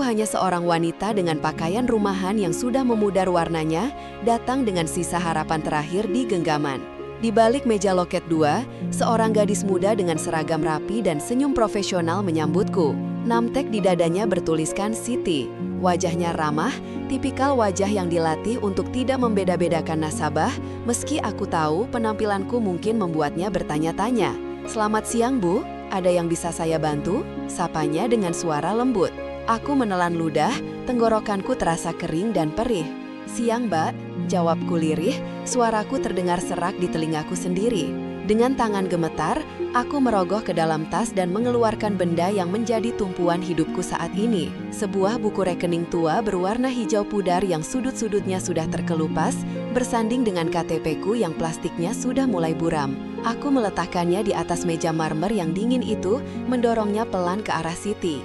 hanya seorang wanita dengan pakaian rumahan yang sudah memudar warnanya, datang dengan sisa harapan terakhir di genggaman. Di balik meja loket 2, seorang gadis muda dengan seragam rapi dan senyum profesional menyambutku. Namtek di dadanya bertuliskan Siti. Wajahnya ramah, tipikal wajah yang dilatih untuk tidak membeda-bedakan nasabah, meski aku tahu penampilanku mungkin membuatnya bertanya-tanya. "Selamat siang, Bu. Ada yang bisa saya bantu?" Sapanya dengan suara lembut. Aku menelan ludah, tenggorokanku terasa kering dan perih. "Siang, Mbak," jawabku lirih, suaraku terdengar serak di telingaku sendiri. Dengan tangan gemetar, aku merogoh ke dalam tas dan mengeluarkan benda yang menjadi tumpuan hidupku saat ini. Sebuah buku rekening tua berwarna hijau pudar yang sudut-sudutnya sudah terkelupas, bersanding dengan KTP-ku yang plastiknya sudah mulai buram. Aku meletakkannya di atas meja marmer yang dingin itu, mendorongnya pelan ke arah Siti.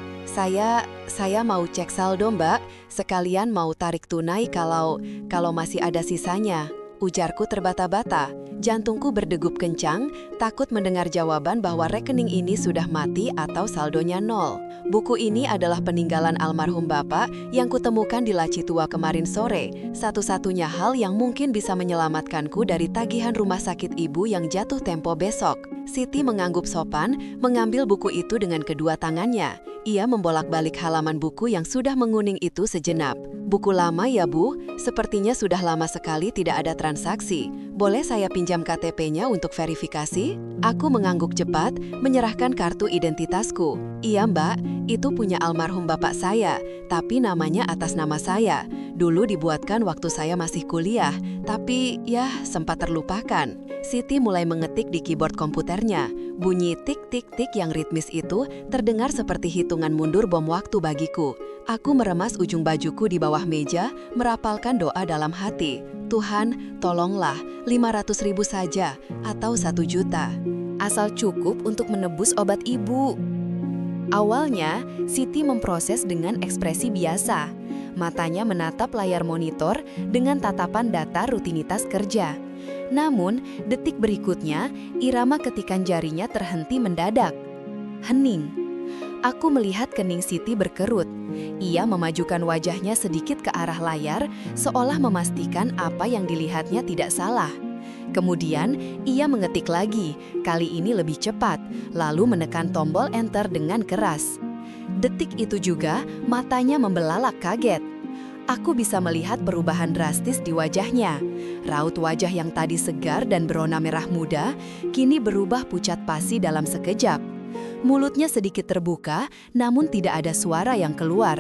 Saya mau cek saldo, Mbak. Sekalian mau tarik tunai kalau masih ada sisanya. Ujarku terbata-bata. Jantungku berdegup kencang, takut mendengar jawaban bahwa rekening ini sudah mati atau saldonya 0. Buku ini adalah peninggalan almarhum Bapak yang kutemukan di laci tua kemarin sore. Satu-satunya hal yang mungkin bisa menyelamatkanku dari tagihan rumah sakit ibu yang jatuh tempo besok. Siti mengangguk sopan, mengambil buku itu dengan kedua tangannya. Ia membolak-balik halaman buku yang sudah menguning itu sejenak. "Buku lama ya, Bu? Sepertinya sudah lama sekali tidak ada transaksi. Boleh saya pinjam KTP-nya untuk verifikasi?" Aku mengangguk cepat, menyerahkan kartu identitasku. "Iya, Mbak, itu punya almarhum bapak saya, tapi namanya atas nama saya. Dulu dibuatkan waktu saya masih kuliah, tapi ya sempat terlupakan." Siti mulai mengetik di keyboard komputernya. Bunyi tik-tik-tik yang ritmis itu terdengar seperti hitungan mundur bom waktu bagiku. Aku meremas ujung bajuku di bawah meja, merapalkan doa dalam hati. "Tuhan, tolonglah, 500.000 saja, atau 1 juta. Asal cukup untuk menebus obat ibu." Awalnya, Siti memproses dengan ekspresi biasa. Matanya menatap layar monitor dengan tatapan data rutinitas kerja. Namun, detik berikutnya, irama ketikan jarinya terhenti mendadak. Hening. Aku melihat kening Siti berkerut. Ia memajukan wajahnya sedikit ke arah layar, seolah memastikan apa yang dilihatnya tidak salah. Kemudian, ia mengetik lagi, kali ini lebih cepat, lalu menekan tombol enter dengan keras. Detik itu juga, matanya membelalak kaget. Aku bisa melihat perubahan drastis di wajahnya. Raut wajah yang tadi segar dan berwarna merah muda, kini berubah pucat pasi dalam sekejap. Mulutnya sedikit terbuka, namun tidak ada suara yang keluar.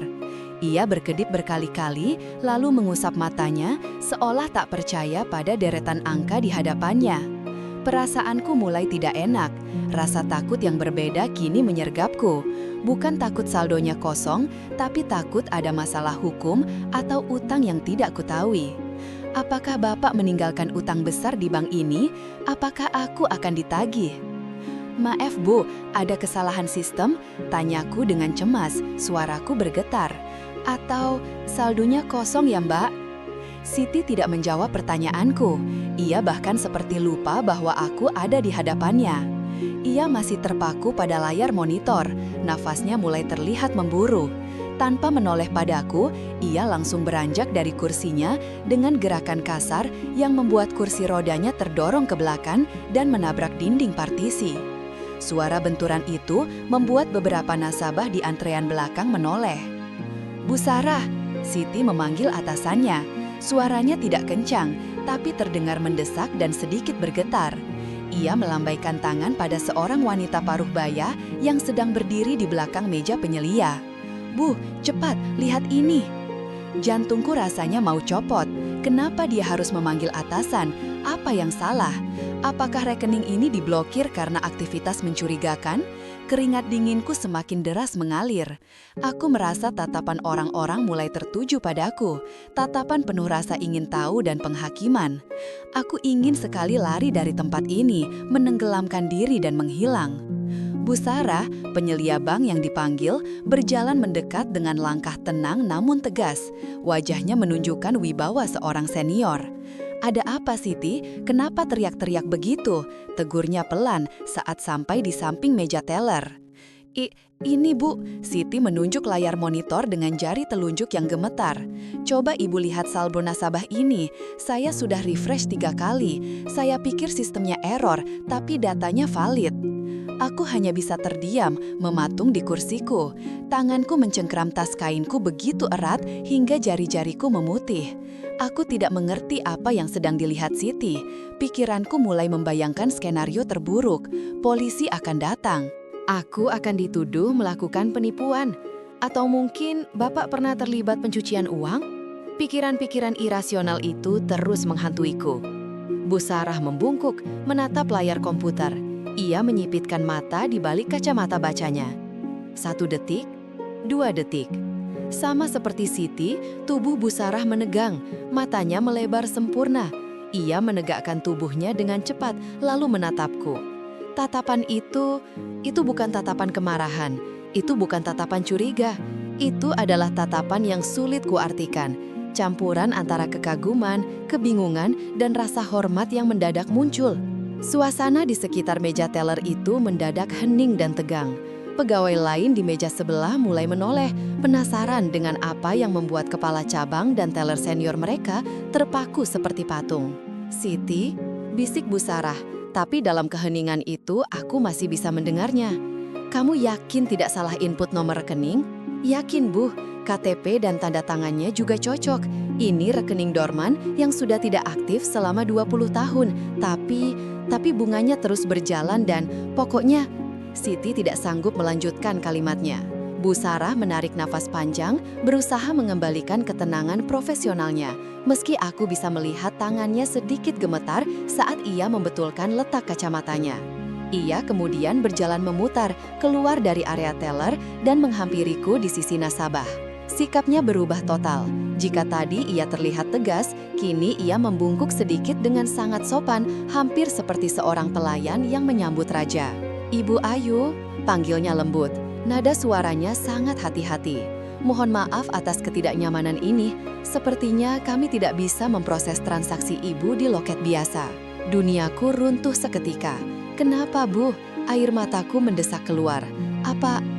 Ia berkedip berkali-kali, lalu mengusap matanya, seolah tak percaya pada deretan angka di hadapannya. Perasaanku mulai tidak enak. Rasa takut yang berbeda kini menyergapku. Bukan takut saldonya kosong, tapi takut ada masalah hukum atau utang yang tidak kutahui. Apakah Bapak meninggalkan utang besar di bank ini? Apakah aku akan ditagih? "Maaf, Bu, ada kesalahan sistem?" Tanyaku dengan cemas, suaraku bergetar. "Atau saldonya kosong ya, Mbak?" Siti tidak menjawab pertanyaanku. Ia bahkan seperti lupa bahwa aku ada di hadapannya. Ia masih terpaku pada layar monitor, nafasnya mulai terlihat memburu. Tanpa menoleh padaku, ia langsung beranjak dari kursinya dengan gerakan kasar yang membuat kursi rodanya terdorong ke belakang dan menabrak dinding partisi. Suara benturan itu membuat beberapa nasabah di antrean belakang menoleh. "Bu Sarah," Siti memanggil atasannya. Suaranya tidak kencang, tapi terdengar mendesak dan sedikit bergetar. Ia melambaikan tangan pada seorang wanita paruh baya yang sedang berdiri di belakang meja penyelia. "Bu, cepat, lihat ini." Jantungku rasanya mau copot. Kenapa dia harus memanggil atasan? Apa yang salah? Apakah rekening ini diblokir karena aktivitas mencurigakan? Keringat dinginku semakin deras mengalir. Aku merasa tatapan orang-orang mulai tertuju padaku, tatapan penuh rasa ingin tahu dan penghakiman. Aku ingin sekali lari dari tempat ini, menenggelamkan diri dan menghilang. Bu Sarah, penyelia bank yang dipanggil, berjalan mendekat dengan langkah tenang namun tegas. Wajahnya menunjukkan wibawa seorang senior. "Ada apa, Siti? Kenapa teriak-teriak begitu?" tegurnya pelan saat sampai di samping meja teller. Ini Bu, Siti menunjuk layar monitor dengan jari telunjuk yang gemetar. "Coba Ibu lihat saldo nasabah ini. Saya sudah refresh 3 kali. Saya pikir sistemnya error, tapi datanya valid." Aku hanya bisa terdiam, mematung di kursiku. Tanganku mencengkram tas kainku begitu erat hingga jari-jariku memutih. Aku tidak mengerti apa yang sedang dilihat Siti. Pikiranku mulai membayangkan skenario terburuk. Polisi akan datang. Aku akan dituduh melakukan penipuan. Atau mungkin Bapak pernah terlibat pencucian uang? Pikiran-pikiran irasional itu terus menghantuiku. Bu Sarah membungkuk, menatap layar komputer. Ia menyipitkan mata di balik kacamata bacanya. 1 detik, 2 detik. Sama seperti Siti, tubuh Bu Sarah menegang, matanya melebar sempurna. Ia menegakkan tubuhnya dengan cepat, lalu menatapku. Tatapan itu bukan tatapan kemarahan, itu bukan tatapan curiga. Itu adalah tatapan yang sulit kuartikan. Campuran antara kekaguman, kebingungan, dan rasa hormat yang mendadak muncul. Suasana di sekitar meja teller itu mendadak hening dan tegang. Pegawai lain di meja sebelah mulai menoleh, penasaran dengan apa yang membuat kepala cabang dan teller senior mereka terpaku seperti patung. "Siti," bisik Bu Sarah, tapi dalam keheningan itu aku masih bisa mendengarnya. "Kamu yakin tidak salah input nomor rekening?" "Yakin, Bu. KTP dan tanda tangannya juga cocok. Ini rekening dorman yang sudah tidak aktif selama 20 tahun, tapi bunganya terus berjalan dan pokoknya..." Siti tidak sanggup melanjutkan kalimatnya. Bu Sarah menarik nafas panjang, berusaha mengembalikan ketenangan profesionalnya, meski aku bisa melihat tangannya sedikit gemetar saat ia membetulkan letak kacamatanya. Ia kemudian berjalan memutar, keluar dari area teller dan menghampiriku di sisi nasabah. Sikapnya berubah total. Jika tadi ia terlihat tegas, kini ia membungkuk sedikit dengan sangat sopan, hampir seperti seorang pelayan yang menyambut raja. "Ibu Ayu," panggilnya lembut. Nada suaranya sangat hati-hati. "Mohon maaf atas ketidaknyamanan ini. Sepertinya kami tidak bisa memproses transaksi Ibu di loket biasa." Duniaku runtuh seketika. "Kenapa, Bu?" Air mataku mendesak keluar.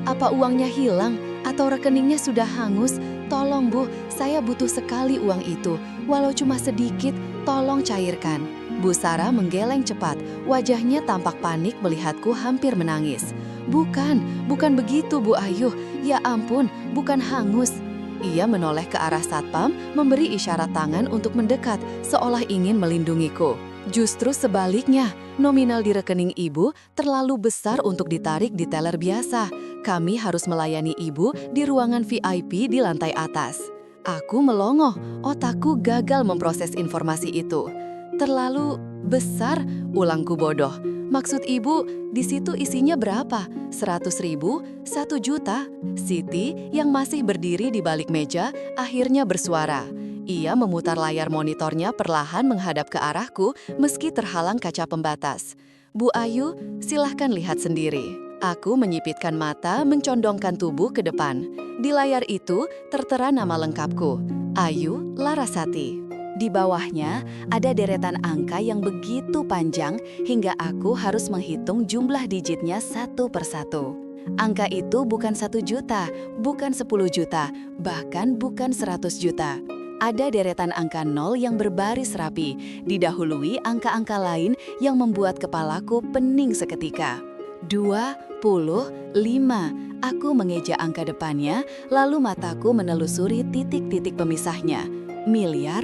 Apa uangnya hilang? Atau rekeningnya sudah hangus? "Tolong, Bu, saya butuh sekali uang itu. Walau cuma sedikit, tolong cairkan." Bu Sarah menggeleng cepat, wajahnya tampak panik melihatku hampir menangis. Bukan begitu Bu Ayu. Ya ampun, bukan hangus." Ia menoleh ke arah satpam, memberi isyarat tangan untuk mendekat, seolah ingin melindungiku. Justru sebaliknya, nominal di rekening Ibu terlalu besar untuk ditarik di teller biasa. Kami harus melayani Ibu di ruangan VIP di lantai atas. Aku melongo, otakku gagal memproses informasi itu. "Terlalu besar?" ulangku bodoh. "Maksud Ibu, di situ isinya berapa? 100.000? 1 juta? Siti, yang masih berdiri di balik meja, akhirnya bersuara. Ia memutar layar monitornya perlahan menghadap ke arahku meski terhalang kaca pembatas. "Bu Ayu, silahkan lihat sendiri." Aku menyipitkan mata, mencondongkan tubuh ke depan. Di layar itu tertera nama lengkapku, Ayu Larasati. Di bawahnya ada deretan angka yang begitu panjang hingga aku harus menghitung jumlah digitnya satu persatu. Angka itu bukan 1 juta, bukan 10 juta, bahkan bukan 100 juta. Ada deretan angka 0 yang berbaris rapi, didahului angka-angka lain yang membuat kepalaku pening seketika. 25. Aku mengeja angka depannya, lalu mataku menelusuri titik-titik pemisahnya. Miliar?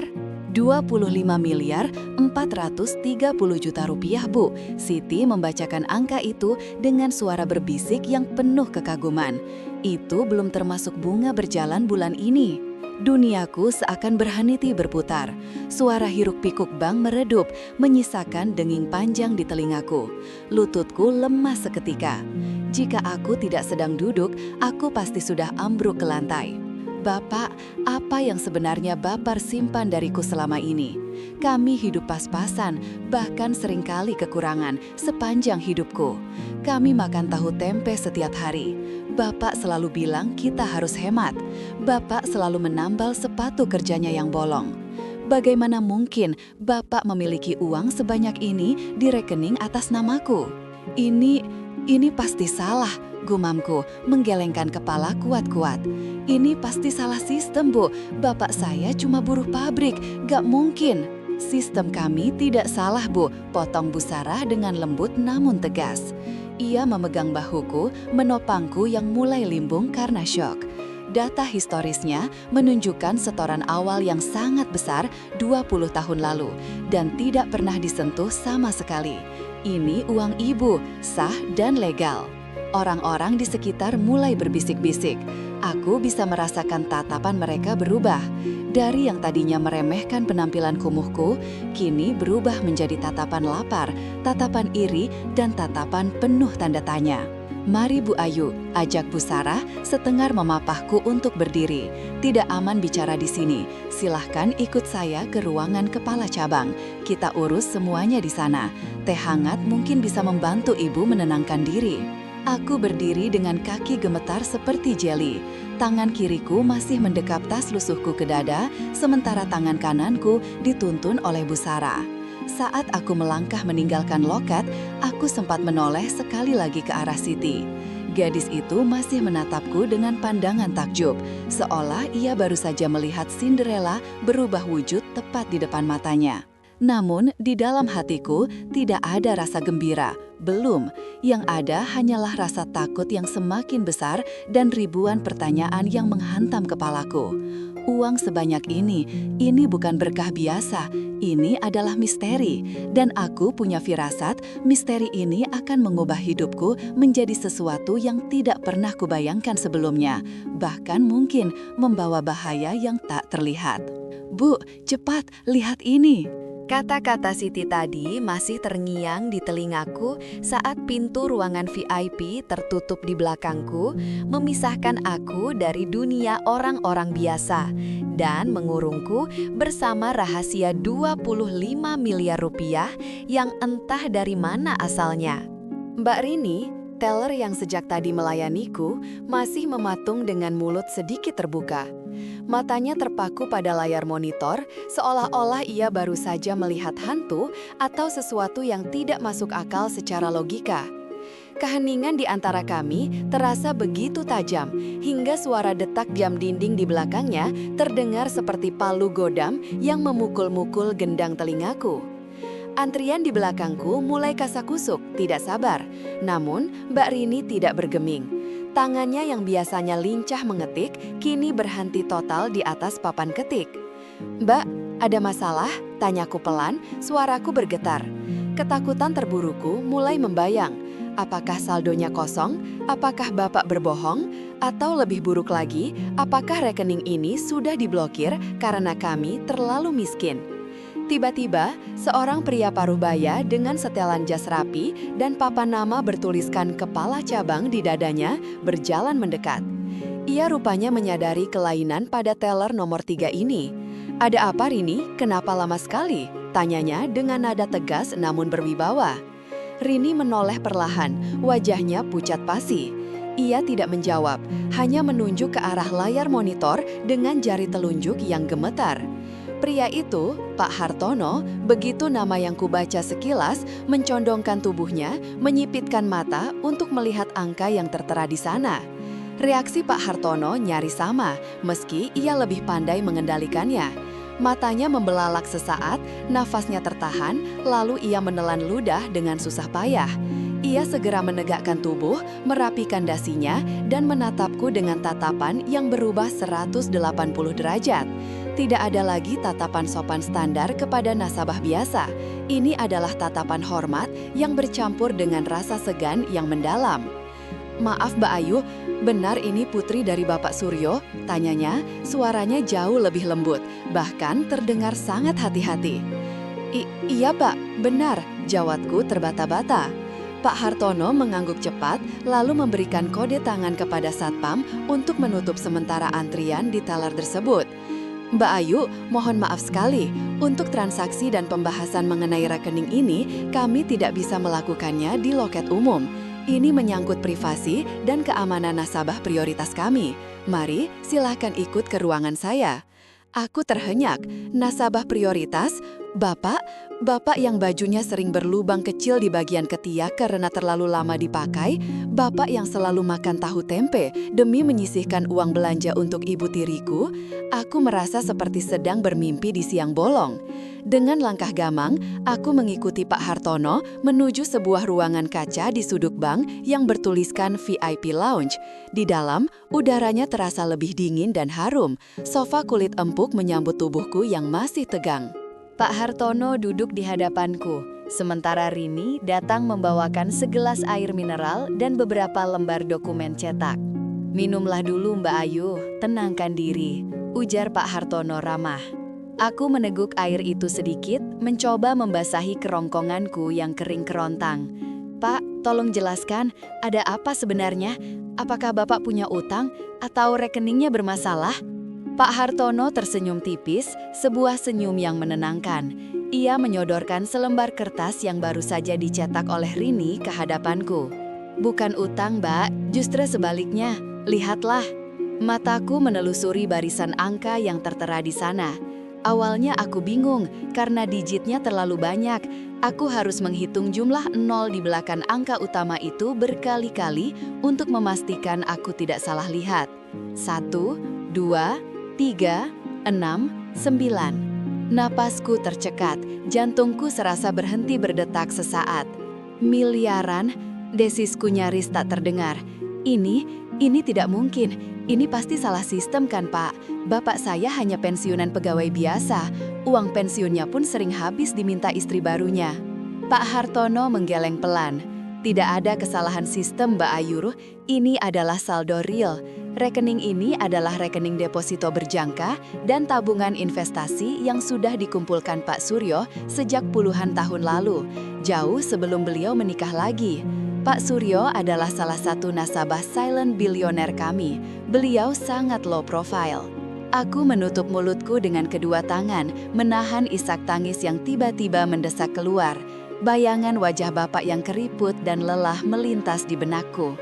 25 miliar 430 juta rupiah, Bu. Siti membacakan angka itu dengan suara berbisik yang penuh kekaguman. Itu belum termasuk bunga berjalan bulan ini. Duniaku seakan berhenti berputar. Suara hiruk-pikuk bank meredup, menyisakan denging panjang di telingaku. Lututku lemas seketika. Jika aku tidak sedang duduk, aku pasti sudah ambruk ke lantai. Bapak, apa yang sebenarnya Bapak simpan dariku selama ini? Kami hidup pas-pasan, bahkan seringkali kekurangan sepanjang hidupku. Kami makan tahu tempe setiap hari. Bapak selalu bilang kita harus hemat. Bapak selalu menambal sepatu kerjanya yang bolong. Bagaimana mungkin Bapak memiliki uang sebanyak ini di rekening atas namaku? Ini pasti salah, gumamku menggelengkan kepala kuat-kuat. Ini pasti salah sistem, Bu. Bapak saya cuma buruh pabrik, gak mungkin. Sistem kami tidak salah, Bu, potong Bu Sarah dengan lembut namun tegas. Ia memegang bahuku, menopangku yang mulai limbung karena syok. Data historisnya menunjukkan setoran awal yang sangat besar 20 tahun lalu dan tidak pernah disentuh sama sekali. Ini uang ibu, sah dan legal. Orang-orang di sekitar mulai berbisik-bisik. Aku bisa merasakan tatapan mereka berubah. Dari yang tadinya meremehkan penampilan kumuhku, kini berubah menjadi tatapan lapar, tatapan iri, dan tatapan penuh tanda tanya. Mari Bu Ayu, ajak Bu Sarah setengah memapahku untuk berdiri. Tidak aman bicara di sini. Silahkan ikut saya ke ruangan kepala cabang. Kita urus semuanya di sana. Teh hangat mungkin bisa membantu Ibu menenangkan diri. Aku berdiri dengan kaki gemetar seperti jeli. Tangan kiriku masih mendekap tas lusuhku ke dada, sementara tangan kananku dituntun oleh Bu Sarah. Saat aku melangkah meninggalkan loket, aku sempat menoleh sekali lagi ke arah Siti. Gadis itu masih menatapku dengan pandangan takjub, seolah ia baru saja melihat Cinderella berubah wujud tepat di depan matanya. Namun, di dalam hatiku tidak ada rasa gembira. Belum, yang ada hanyalah rasa takut yang semakin besar dan ribuan pertanyaan yang menghantam kepalaku. Uang sebanyak ini bukan berkah biasa, ini adalah misteri. Dan aku punya firasat, misteri ini akan mengubah hidupku menjadi sesuatu yang tidak pernah kubayangkan sebelumnya. Bahkan mungkin membawa bahaya yang tak terlihat. Bu, cepat, lihat ini. Kata-kata Siti tadi masih terngiang di telingaku saat pintu ruangan VIP tertutup di belakangku, memisahkan aku dari dunia orang-orang biasa dan mengurungku bersama rahasia 25 miliar rupiah yang entah dari mana asalnya. Mbak Rini, teller yang sejak tadi melayaniku, masih mematung dengan mulut sedikit terbuka. Matanya terpaku pada layar monitor, seolah-olah ia baru saja melihat hantu atau sesuatu yang tidak masuk akal secara logika. Keheningan di antara kami terasa begitu tajam, hingga suara detak jam dinding di belakangnya terdengar seperti palu godam yang memukul-mukul gendang telingaku. Antrian di belakangku mulai kasakusuk, tidak sabar. Namun, Mbak Rini tidak bergeming. Tangannya yang biasanya lincah mengetik, kini berhenti total di atas papan ketik. "Mbak, ada masalah?" tanyaku pelan, suaraku bergetar. Ketakutan terburuku mulai membayang. Apakah saldonya kosong? Apakah Bapak berbohong? Atau lebih buruk lagi, apakah rekening ini sudah diblokir karena kami terlalu miskin? Tiba-tiba, seorang pria paruh baya dengan setelan jas rapi dan papan nama bertuliskan kepala cabang di dadanya berjalan mendekat. Ia rupanya menyadari kelainan pada teller nomor 3 ini. "Ada apa, Rini? Kenapa lama sekali?" tanyanya dengan nada tegas namun berwibawa. Rini menoleh perlahan, wajahnya pucat pasi. Ia tidak menjawab, hanya menunjuk ke arah layar monitor dengan jari telunjuk yang gemetar. Pria itu, Pak Hartono, begitu nama yang kubaca sekilas, mencondongkan tubuhnya, menyipitkan mata untuk melihat angka yang tertera di sana. Reaksi Pak Hartono nyaris sama, meski ia lebih pandai mengendalikannya. Matanya membelalak sesaat, nafasnya tertahan, lalu ia menelan ludah dengan susah payah. Ia segera menegakkan tubuh, merapikan dasinya, dan menatapku dengan tatapan yang berubah 180 derajat. Tidak ada lagi tatapan sopan standar kepada nasabah biasa. Ini adalah tatapan hormat yang bercampur dengan rasa segan yang mendalam. "Maaf Mbak Ayu, benar ini putri dari Bapak Suryo?" tanyanya, suaranya jauh lebih lembut, bahkan terdengar sangat hati-hati. Iya Pak, benar, jawabku terbata-bata. Pak Hartono mengangguk cepat, lalu memberikan kode tangan kepada satpam untuk menutup sementara antrian di teller tersebut. Mbak Ayu, mohon maaf sekali. Untuk transaksi dan pembahasan mengenai rekening ini, kami tidak bisa melakukannya di loket umum. Ini menyangkut privasi dan keamanan nasabah prioritas kami. Mari, silahkan ikut ke ruangan saya. Aku terhenyak. Nasabah prioritas? Bapak yang bajunya sering berlubang kecil di bagian ketiak karena terlalu lama dipakai, Bapak yang selalu makan tahu tempe demi menyisihkan uang belanja untuk ibu tiriku, aku merasa seperti sedang bermimpi di siang bolong. Dengan langkah gamang, aku mengikuti Pak Hartono menuju sebuah ruangan kaca di sudut bank yang bertuliskan VIP Lounge. Di dalam, udaranya terasa lebih dingin dan harum. Sofa kulit empuk menyambut tubuhku yang masih tegang. Pak Hartono duduk di hadapanku, sementara Rini datang membawakan segelas air mineral dan beberapa lembar dokumen cetak. "Minumlah dulu Mbak Ayu, tenangkan diri," ujar Pak Hartono ramah. Aku meneguk air itu sedikit, mencoba membasahi kerongkonganku yang kering kerontang. "Pak, tolong jelaskan, ada apa sebenarnya? Apakah Bapak punya utang atau rekeningnya bermasalah?" Pak Hartono tersenyum tipis, sebuah senyum yang menenangkan. Ia menyodorkan selembar kertas yang baru saja dicetak oleh Rini ke hadapanku. "Bukan utang, Mbak, justru sebaliknya. Lihatlah." Mataku menelusuri barisan angka yang tertera di sana. Awalnya aku bingung karena digitnya terlalu banyak. Aku harus menghitung jumlah nol di belakang angka utama itu berkali-kali untuk memastikan aku tidak salah lihat. 1, 2, 3, 6, 9. Napasku tercekat, jantungku serasa berhenti berdetak sesaat. Miliaran, desisku nyaris tak terdengar. Ini tidak mungkin. Ini pasti salah sistem kan, Pak? Bapak saya hanya pensiunan pegawai biasa. Uang pensiunnya pun sering habis diminta istri barunya. Pak Hartono menggeleng pelan. "Tidak ada kesalahan sistem, Mbak Ayu. Ini adalah saldo real. Rekening ini adalah rekening deposito berjangka dan tabungan investasi yang sudah dikumpulkan Pak Suryo sejak puluhan tahun lalu, jauh sebelum beliau menikah lagi. Pak Suryo adalah salah satu nasabah silent billionaire kami. Beliau sangat low profile." Aku menutup mulutku dengan kedua tangan, menahan isak tangis yang tiba-tiba mendesak keluar. Bayangan wajah Bapak yang keriput dan lelah melintas di benakku.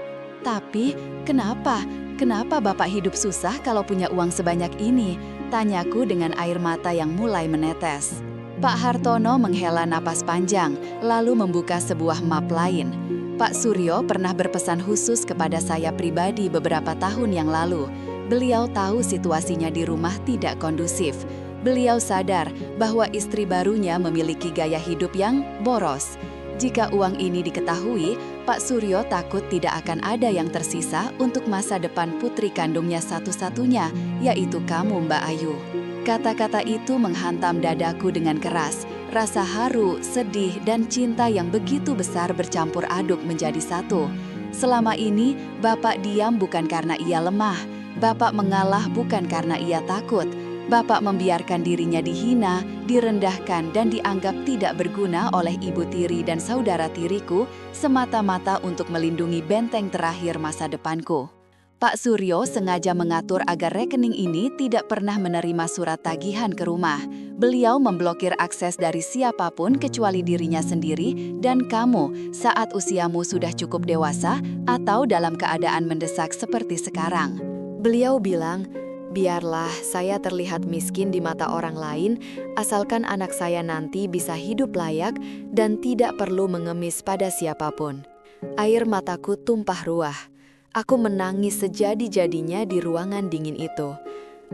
"Tapi, kenapa? Kenapa Bapak hidup susah kalau punya uang sebanyak ini?" Tanyaku dengan air mata yang mulai menetes. Pak Hartono menghela napas panjang, lalu membuka sebuah map lain. "Pak Suryo pernah berpesan khusus kepada saya pribadi beberapa tahun yang lalu. Beliau tahu situasinya di rumah tidak kondusif. Beliau sadar bahwa istri barunya memiliki gaya hidup yang boros. Jika uang ini diketahui, Pak Suryo takut tidak akan ada yang tersisa untuk masa depan putri kandungnya satu-satunya, yaitu kamu, Mbak Ayu." Kata-kata itu menghantam dadaku dengan keras. Rasa haru, sedih, dan cinta yang begitu besar bercampur aduk menjadi satu. Selama ini, Bapak diam bukan karena ia lemah. Bapak mengalah bukan karena ia takut. Bapak membiarkan dirinya dihina, direndahkan, dan dianggap tidak berguna oleh ibu tiri dan saudara tiriku semata-mata untuk melindungi benteng terakhir masa depanku. Pak Suryo sengaja mengatur agar rekening ini tidak pernah menerima surat tagihan ke rumah. Beliau memblokir akses dari siapapun kecuali dirinya sendiri dan kamu saat usiamu sudah cukup dewasa atau dalam keadaan mendesak seperti sekarang. Beliau bilang, "Biarlah saya terlihat miskin di mata orang lain, asalkan anak saya nanti bisa hidup layak dan tidak perlu mengemis pada siapapun." Air mataku tumpah ruah. Aku menangis sejadi-jadinya di ruangan dingin itu.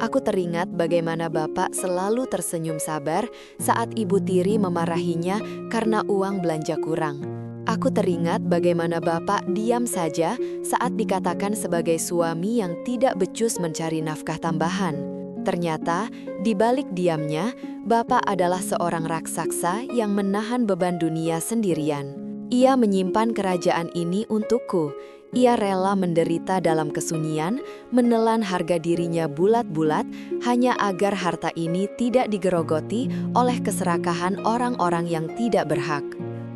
Aku teringat bagaimana Bapak selalu tersenyum sabar saat ibu tiri memarahinya karena uang belanja kurang. Aku teringat bagaimana Bapak diam saja saat dikatakan sebagai suami yang tidak becus mencari nafkah tambahan. Ternyata, di balik diamnya, Bapak adalah seorang raksasa yang menahan beban dunia sendirian. Ia menyimpan kerajaan ini untukku. Ia rela menderita dalam kesunyian, menelan harga dirinya bulat-bulat hanya agar harta ini tidak digerogoti oleh keserakahan orang-orang yang tidak berhak.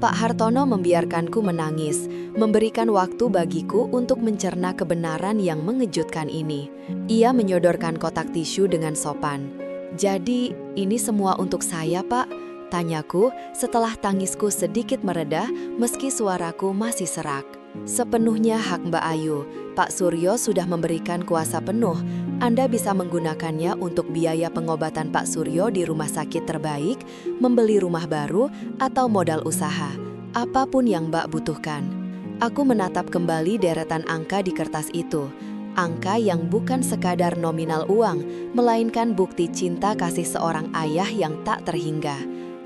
Pak Hartono membiarkanku menangis, memberikan waktu bagiku untuk mencerna kebenaran yang mengejutkan ini. Ia menyodorkan kotak tisu dengan sopan. "Jadi, ini semua untuk saya, Pak?" tanyaku setelah tangisku sedikit mereda meski suaraku masih serak. "Sepenuhnya hak Mbak Ayu. Pak Suryo sudah memberikan kuasa penuh. Anda bisa menggunakannya untuk biaya pengobatan Pak Suryo di rumah sakit terbaik, membeli rumah baru, atau modal usaha. Apapun yang Mbak butuhkan." Aku menatap kembali deretan angka di kertas itu. Angka yang bukan sekadar nominal uang, melainkan bukti cinta kasih seorang ayah yang tak terhingga.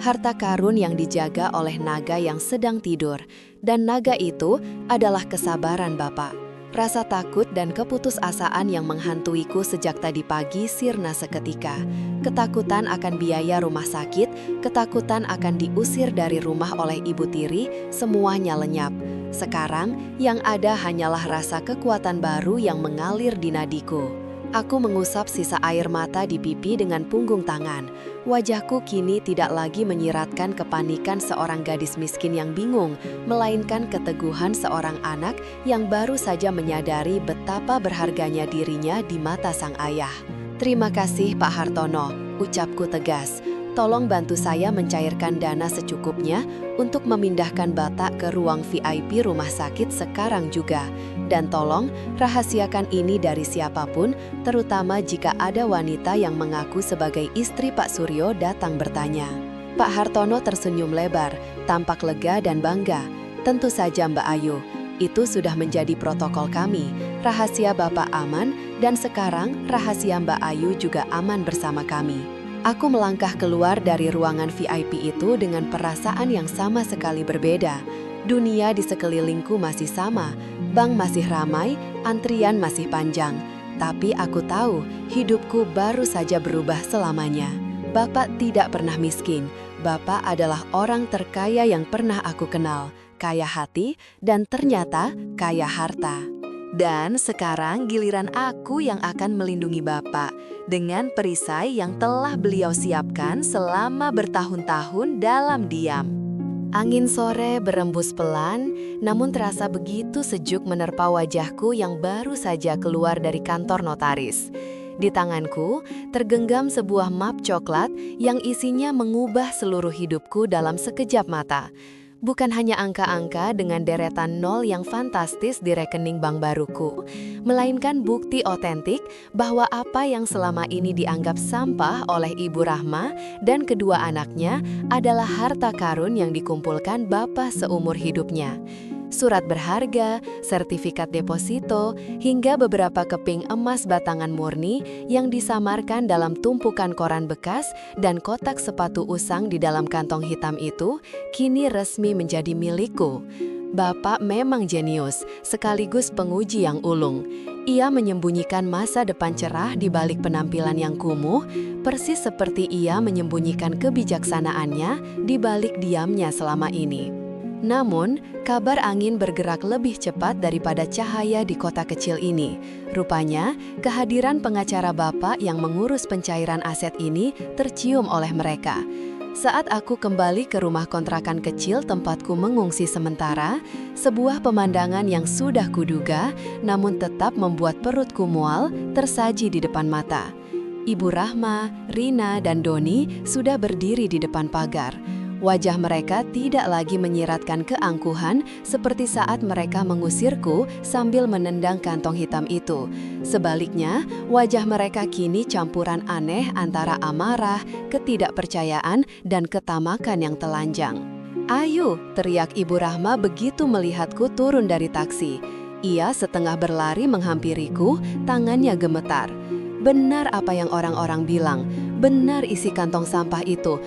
Harta karun yang dijaga oleh naga yang sedang tidur. Dan naga itu adalah kesabaran Bapak. Rasa takut dan keputusasaan yang menghantuiku sejak tadi pagi sirna seketika. Ketakutan akan biaya rumah sakit, ketakutan akan diusir dari rumah oleh ibu tiri, semuanya lenyap. Sekarang, yang ada hanyalah rasa kekuatan baru yang mengalir di nadiku. Aku mengusap sisa air mata di pipi dengan punggung tangan. Wajahku kini tidak lagi menyiratkan kepanikan seorang gadis miskin yang bingung, melainkan keteguhan seorang anak yang baru saja menyadari betapa berharganya dirinya di mata sang ayah. "Terima kasih Pak Hartono," ucapku tegas. "Tolong bantu saya mencairkan dana secukupnya untuk memindahkan Batak ke ruang VIP rumah sakit sekarang juga. Dan tolong rahasiakan ini dari siapapun, terutama jika ada wanita yang mengaku sebagai istri Pak Suryo datang bertanya." Pak Hartono tersenyum lebar, tampak lega dan bangga. "Tentu saja Mbak Ayu, itu sudah menjadi protokol kami. Rahasia Bapak aman, dan sekarang rahasia Mbak Ayu juga aman bersama kami." Aku melangkah keluar dari ruangan VIP itu dengan perasaan yang sama sekali berbeda. Dunia di sekelilingku masih sama, bank masih ramai, antrian masih panjang. Tapi aku tahu hidupku baru saja berubah selamanya. Bapak tidak pernah miskin. Bapak adalah orang terkaya yang pernah aku kenal, kaya hati dan ternyata kaya harta. Dan sekarang giliran aku yang akan melindungi Bapak dengan perisai yang telah beliau siapkan selama bertahun-tahun dalam diam. Angin sore berembus pelan, namun terasa begitu sejuk menerpa wajahku yang baru saja keluar dari kantor notaris. Di tanganku tergenggam sebuah map coklat yang isinya mengubah seluruh hidupku dalam sekejap mata. Bukan hanya angka-angka dengan deretan nol yang fantastis di rekening bank baruku, melainkan bukti otentik bahwa apa yang selama ini dianggap sampah oleh Ibu Rahma dan kedua anaknya adalah harta karun yang dikumpulkan Bapak seumur hidupnya. Surat berharga, sertifikat deposito, hingga beberapa keping emas batangan murni yang disamarkan dalam tumpukan koran bekas dan kotak sepatu usang di dalam kantong hitam itu kini resmi menjadi milikku. Bapak memang jenius, sekaligus penguji yang ulung. Ia menyembunyikan masa depan cerah di balik penampilan yang kumuh, persis seperti ia menyembunyikan kebijaksanaannya di balik diamnya selama ini. Namun, kabar angin bergerak lebih cepat daripada cahaya di kota kecil ini. Rupanya, kehadiran pengacara Bapak yang mengurus pencairan aset ini tercium oleh mereka. Saat aku kembali ke rumah kontrakan kecil tempatku mengungsi sementara, sebuah pemandangan yang sudah kuduga, namun tetap membuat perutku mual, tersaji di depan mata. Ibu Rahma, Rina, dan Doni sudah berdiri di depan pagar. Wajah mereka tidak lagi menyiratkan keangkuhan seperti saat mereka mengusirku sambil menendang kantong hitam itu. Sebaliknya, wajah mereka kini campuran aneh antara amarah, ketidakpercayaan, dan ketamakan yang telanjang. "Ayu!" teriak Ibu Rahma begitu melihatku turun dari taksi. Ia setengah berlari menghampiriku, tangannya gemetar. Benar apa yang orang-orang bilang, benar isi kantong sampah itu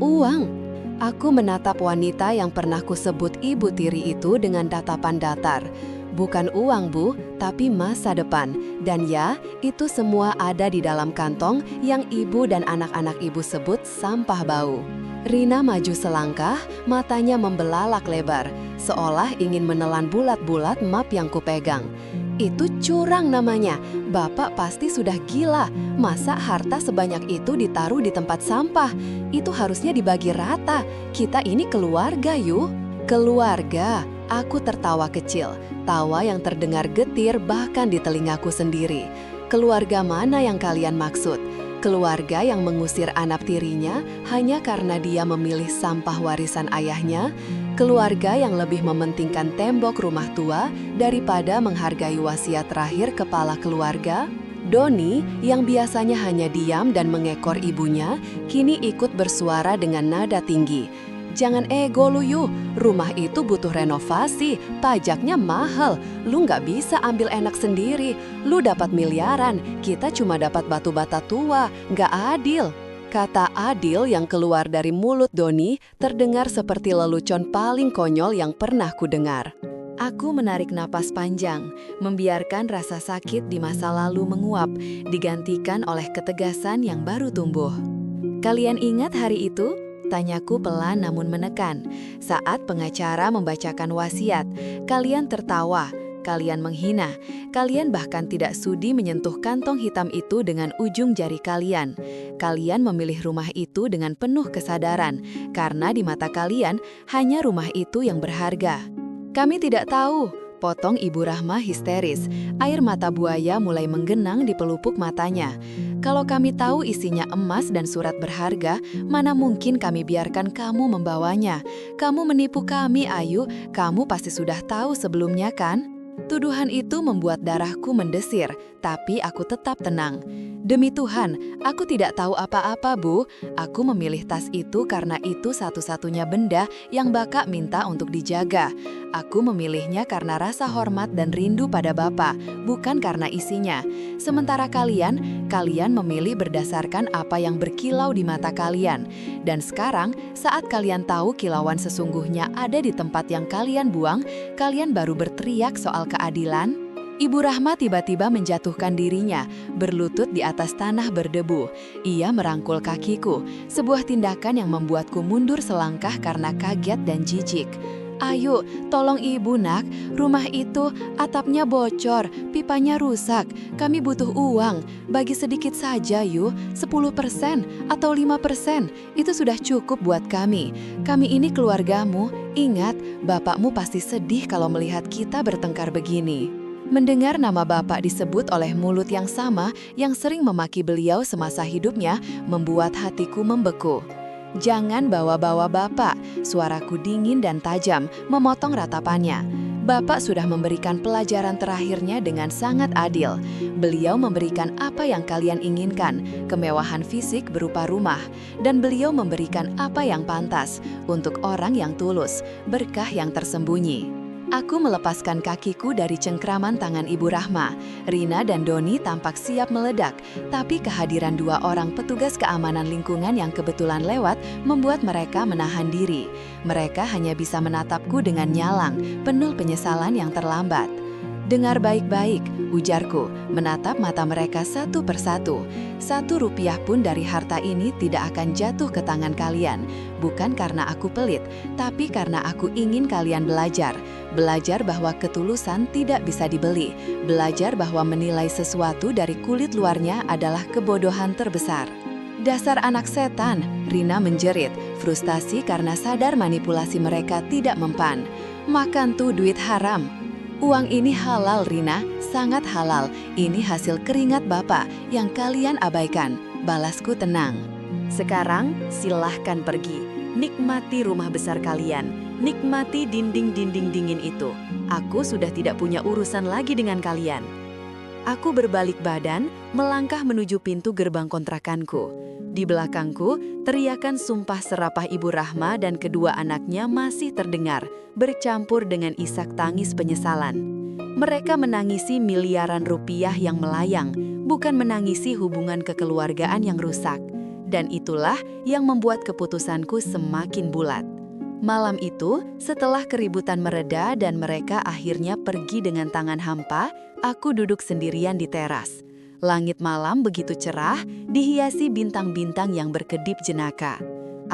uang. Aku menatap wanita yang pernah kusebut ibu tiri itu dengan tatapan datar. Bukan uang, Bu, tapi masa depan. Dan ya, itu semua ada di dalam kantong yang ibu dan anak-anak ibu sebut sampah bau. Rina maju selangkah, matanya membelalak lebar, seolah ingin menelan bulat-bulat map yang kupegang. Itu curang namanya. Bapak pasti sudah gila. Masa harta sebanyak itu ditaruh di tempat sampah? Itu harusnya dibagi rata. Kita ini keluarga, Yu. Keluarga. Aku tertawa kecil. Tawa yang terdengar getir bahkan di telingaku sendiri. Keluarga mana yang kalian maksud? Keluarga yang mengusir anak tirinya hanya karena dia memilih sampah warisan ayahnya? Keluarga yang lebih mementingkan tembok rumah tua daripada menghargai wasiat terakhir kepala keluarga? Doni, yang biasanya hanya diam dan mengekor ibunya, kini ikut bersuara dengan nada tinggi. Jangan ego lu, Yu. Rumah itu butuh renovasi, pajaknya mahal. Lu nggak bisa ambil enak sendiri. Lu dapat miliaran, kita cuma dapat batu bata tua. Nggak adil. Kata adil yang keluar dari mulut Doni terdengar seperti lelucon paling konyol yang pernah kudengar. Aku menarik napas panjang, membiarkan rasa sakit di masa lalu menguap, digantikan oleh ketegasan yang baru tumbuh. Kalian ingat hari itu? Tanyaku pelan namun menekan. Saat pengacara membacakan wasiat, kalian tertawa, kalian menghina, kalian bahkan tidak sudi menyentuh kantong hitam itu dengan ujung jari kalian. Kalian memilih rumah itu dengan penuh kesadaran, karena di mata kalian hanya rumah itu yang berharga. Kami tidak tahu, potong Ibu Rahma histeris. Air mata buaya mulai menggenang di pelupuk matanya. Kalau kami tahu isinya emas dan surat berharga, mana mungkin kami biarkan kamu membawanya. Kamu menipu kami, Ayu. Kamu pasti sudah tahu sebelumnya, kan? Tuduhan itu membuat darahku mendesir, tapi aku tetap tenang. Demi Tuhan, aku tidak tahu apa-apa, Bu. Aku memilih tas itu karena itu satu-satunya benda yang Bapak minta untuk dijaga. Aku memilihnya karena rasa hormat dan rindu pada Bapak, bukan karena isinya. Sementara kalian memilih berdasarkan apa yang berkilau di mata kalian. Dan sekarang, saat kalian tahu kilauan sesungguhnya ada di tempat yang kalian buang, kalian baru berteriak soal keadilan? Ibu Rahma tiba-tiba menjatuhkan dirinya, berlutut di atas tanah berdebu. Ia merangkul kakiku, sebuah tindakan yang membuatku mundur selangkah karena kaget dan jijik. Ayo, tolong Ibu, Nak. Rumah itu atapnya bocor, pipanya rusak. Kami butuh uang. Bagi sedikit saja, Yu. 10% atau 5%. Itu sudah cukup buat kami. Kami ini keluargamu. Ingat, bapakmu pasti sedih kalau melihat kita bertengkar begini. Mendengar nama Bapak disebut oleh mulut yang sama yang sering memaki beliau semasa hidupnya membuat hatiku membeku. Jangan bawa-bawa Bapak, suaraku dingin dan tajam memotong ratapannya. Bapak sudah memberikan pelajaran terakhirnya dengan sangat adil. Beliau memberikan apa yang kalian inginkan, kemewahan fisik berupa rumah, dan beliau memberikan apa yang pantas untuk orang yang tulus, berkah yang tersembunyi. Aku melepaskan kakiku dari cengkraman tangan Ibu Rahma. Rina dan Doni tampak siap meledak, tapi kehadiran dua orang petugas keamanan lingkungan yang kebetulan lewat membuat mereka menahan diri. Mereka hanya bisa menatapku dengan nyalang, penuh penyesalan yang terlambat. Dengar baik-baik, ujarku, menatap mata mereka satu persatu. 1 rupiah pun dari harta ini tidak akan jatuh ke tangan kalian. Bukan karena aku pelit, tapi karena aku ingin kalian belajar. Belajar bahwa ketulusan tidak bisa dibeli. Belajar bahwa menilai sesuatu dari kulit luarnya adalah kebodohan terbesar. Dasar anak setan, Rina menjerit, frustasi karena sadar manipulasi mereka tidak mempan. Makan tuh duit haram. Uang ini halal, Rina, sangat halal. Ini hasil keringat Bapak yang kalian abaikan. Balasku tenang. Sekarang silahkan pergi. Nikmati rumah besar kalian. Nikmati dinding-dinding dingin itu. Aku sudah tidak punya urusan lagi dengan kalian. Aku berbalik badan, melangkah menuju pintu gerbang kontrakanku. Di belakangku, teriakan sumpah serapah Ibu Rahma dan kedua anaknya masih terdengar, bercampur dengan isak tangis penyesalan. Mereka menangisi miliaran rupiah yang melayang, bukan menangisi hubungan kekeluargaan yang rusak. Dan itulah yang membuat keputusanku semakin bulat. Malam itu, setelah keributan mereda dan mereka akhirnya pergi dengan tangan hampa, aku duduk sendirian di teras. Langit malam begitu cerah, dihiasi bintang-bintang yang berkedip jenaka.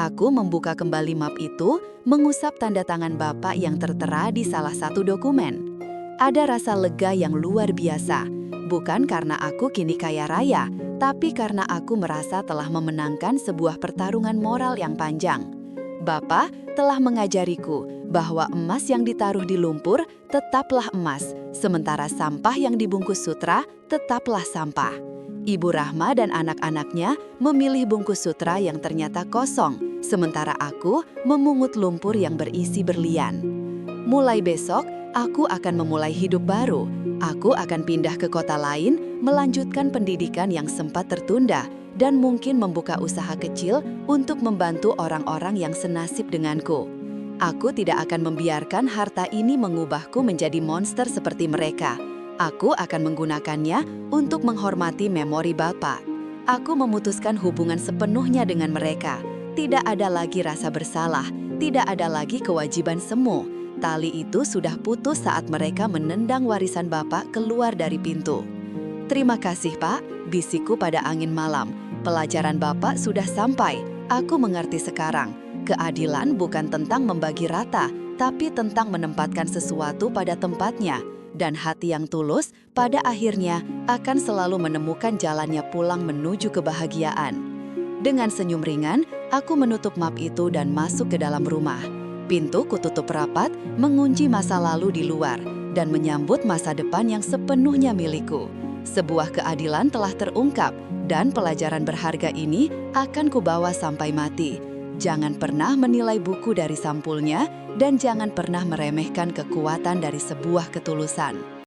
Aku membuka kembali map itu, mengusap tanda tangan Bapak yang tertera di salah satu dokumen. ada rasa lega yang luar biasa. Bukan karena aku kini kaya raya, tapi karena aku merasa telah memenangkan sebuah pertarungan moral yang panjang. Bapa telah mengajariku bahwa emas yang ditaruh di lumpur tetaplah emas, sementara sampah yang dibungkus sutra tetaplah sampah. Ibu Rahma dan anak-anaknya memilih bungkus sutra yang ternyata kosong, sementara aku memungut lumpur yang berisi berlian. Mulai besok, aku akan memulai hidup baru. Aku akan pindah ke kota lain, melanjutkan pendidikan yang sempat tertunda, dan mungkin membuka usaha kecil untuk membantu orang-orang yang senasib denganku. Aku tidak akan membiarkan harta ini mengubahku menjadi monster seperti mereka. Aku akan menggunakannya untuk menghormati memori Bapak. Aku memutuskan hubungan sepenuhnya dengan mereka. Tidak ada lagi rasa bersalah, tidak ada lagi kewajiban semu. Tali itu sudah putus saat mereka menendang warisan Bapak keluar dari pintu. Terima kasih, Pak, bisikku pada angin malam. Pelajaran Bapak sudah sampai. Aku mengerti sekarang. Keadilan bukan tentang membagi rata, tapi tentang menempatkan sesuatu pada tempatnya. Dan hati yang tulus pada akhirnya akan selalu menemukan jalannya pulang menuju kebahagiaan. Dengan senyum ringan, aku menutup map itu dan masuk ke dalam rumah. Pintu kututup rapat, mengunci masa lalu di luar, dan menyambut masa depan yang sepenuhnya milikku. Sebuah keadilan telah terungkap, dan pelajaran berharga ini akan kubawa sampai mati. Jangan pernah menilai buku dari sampulnya, dan jangan pernah meremehkan kekuatan dari sebuah ketulusan.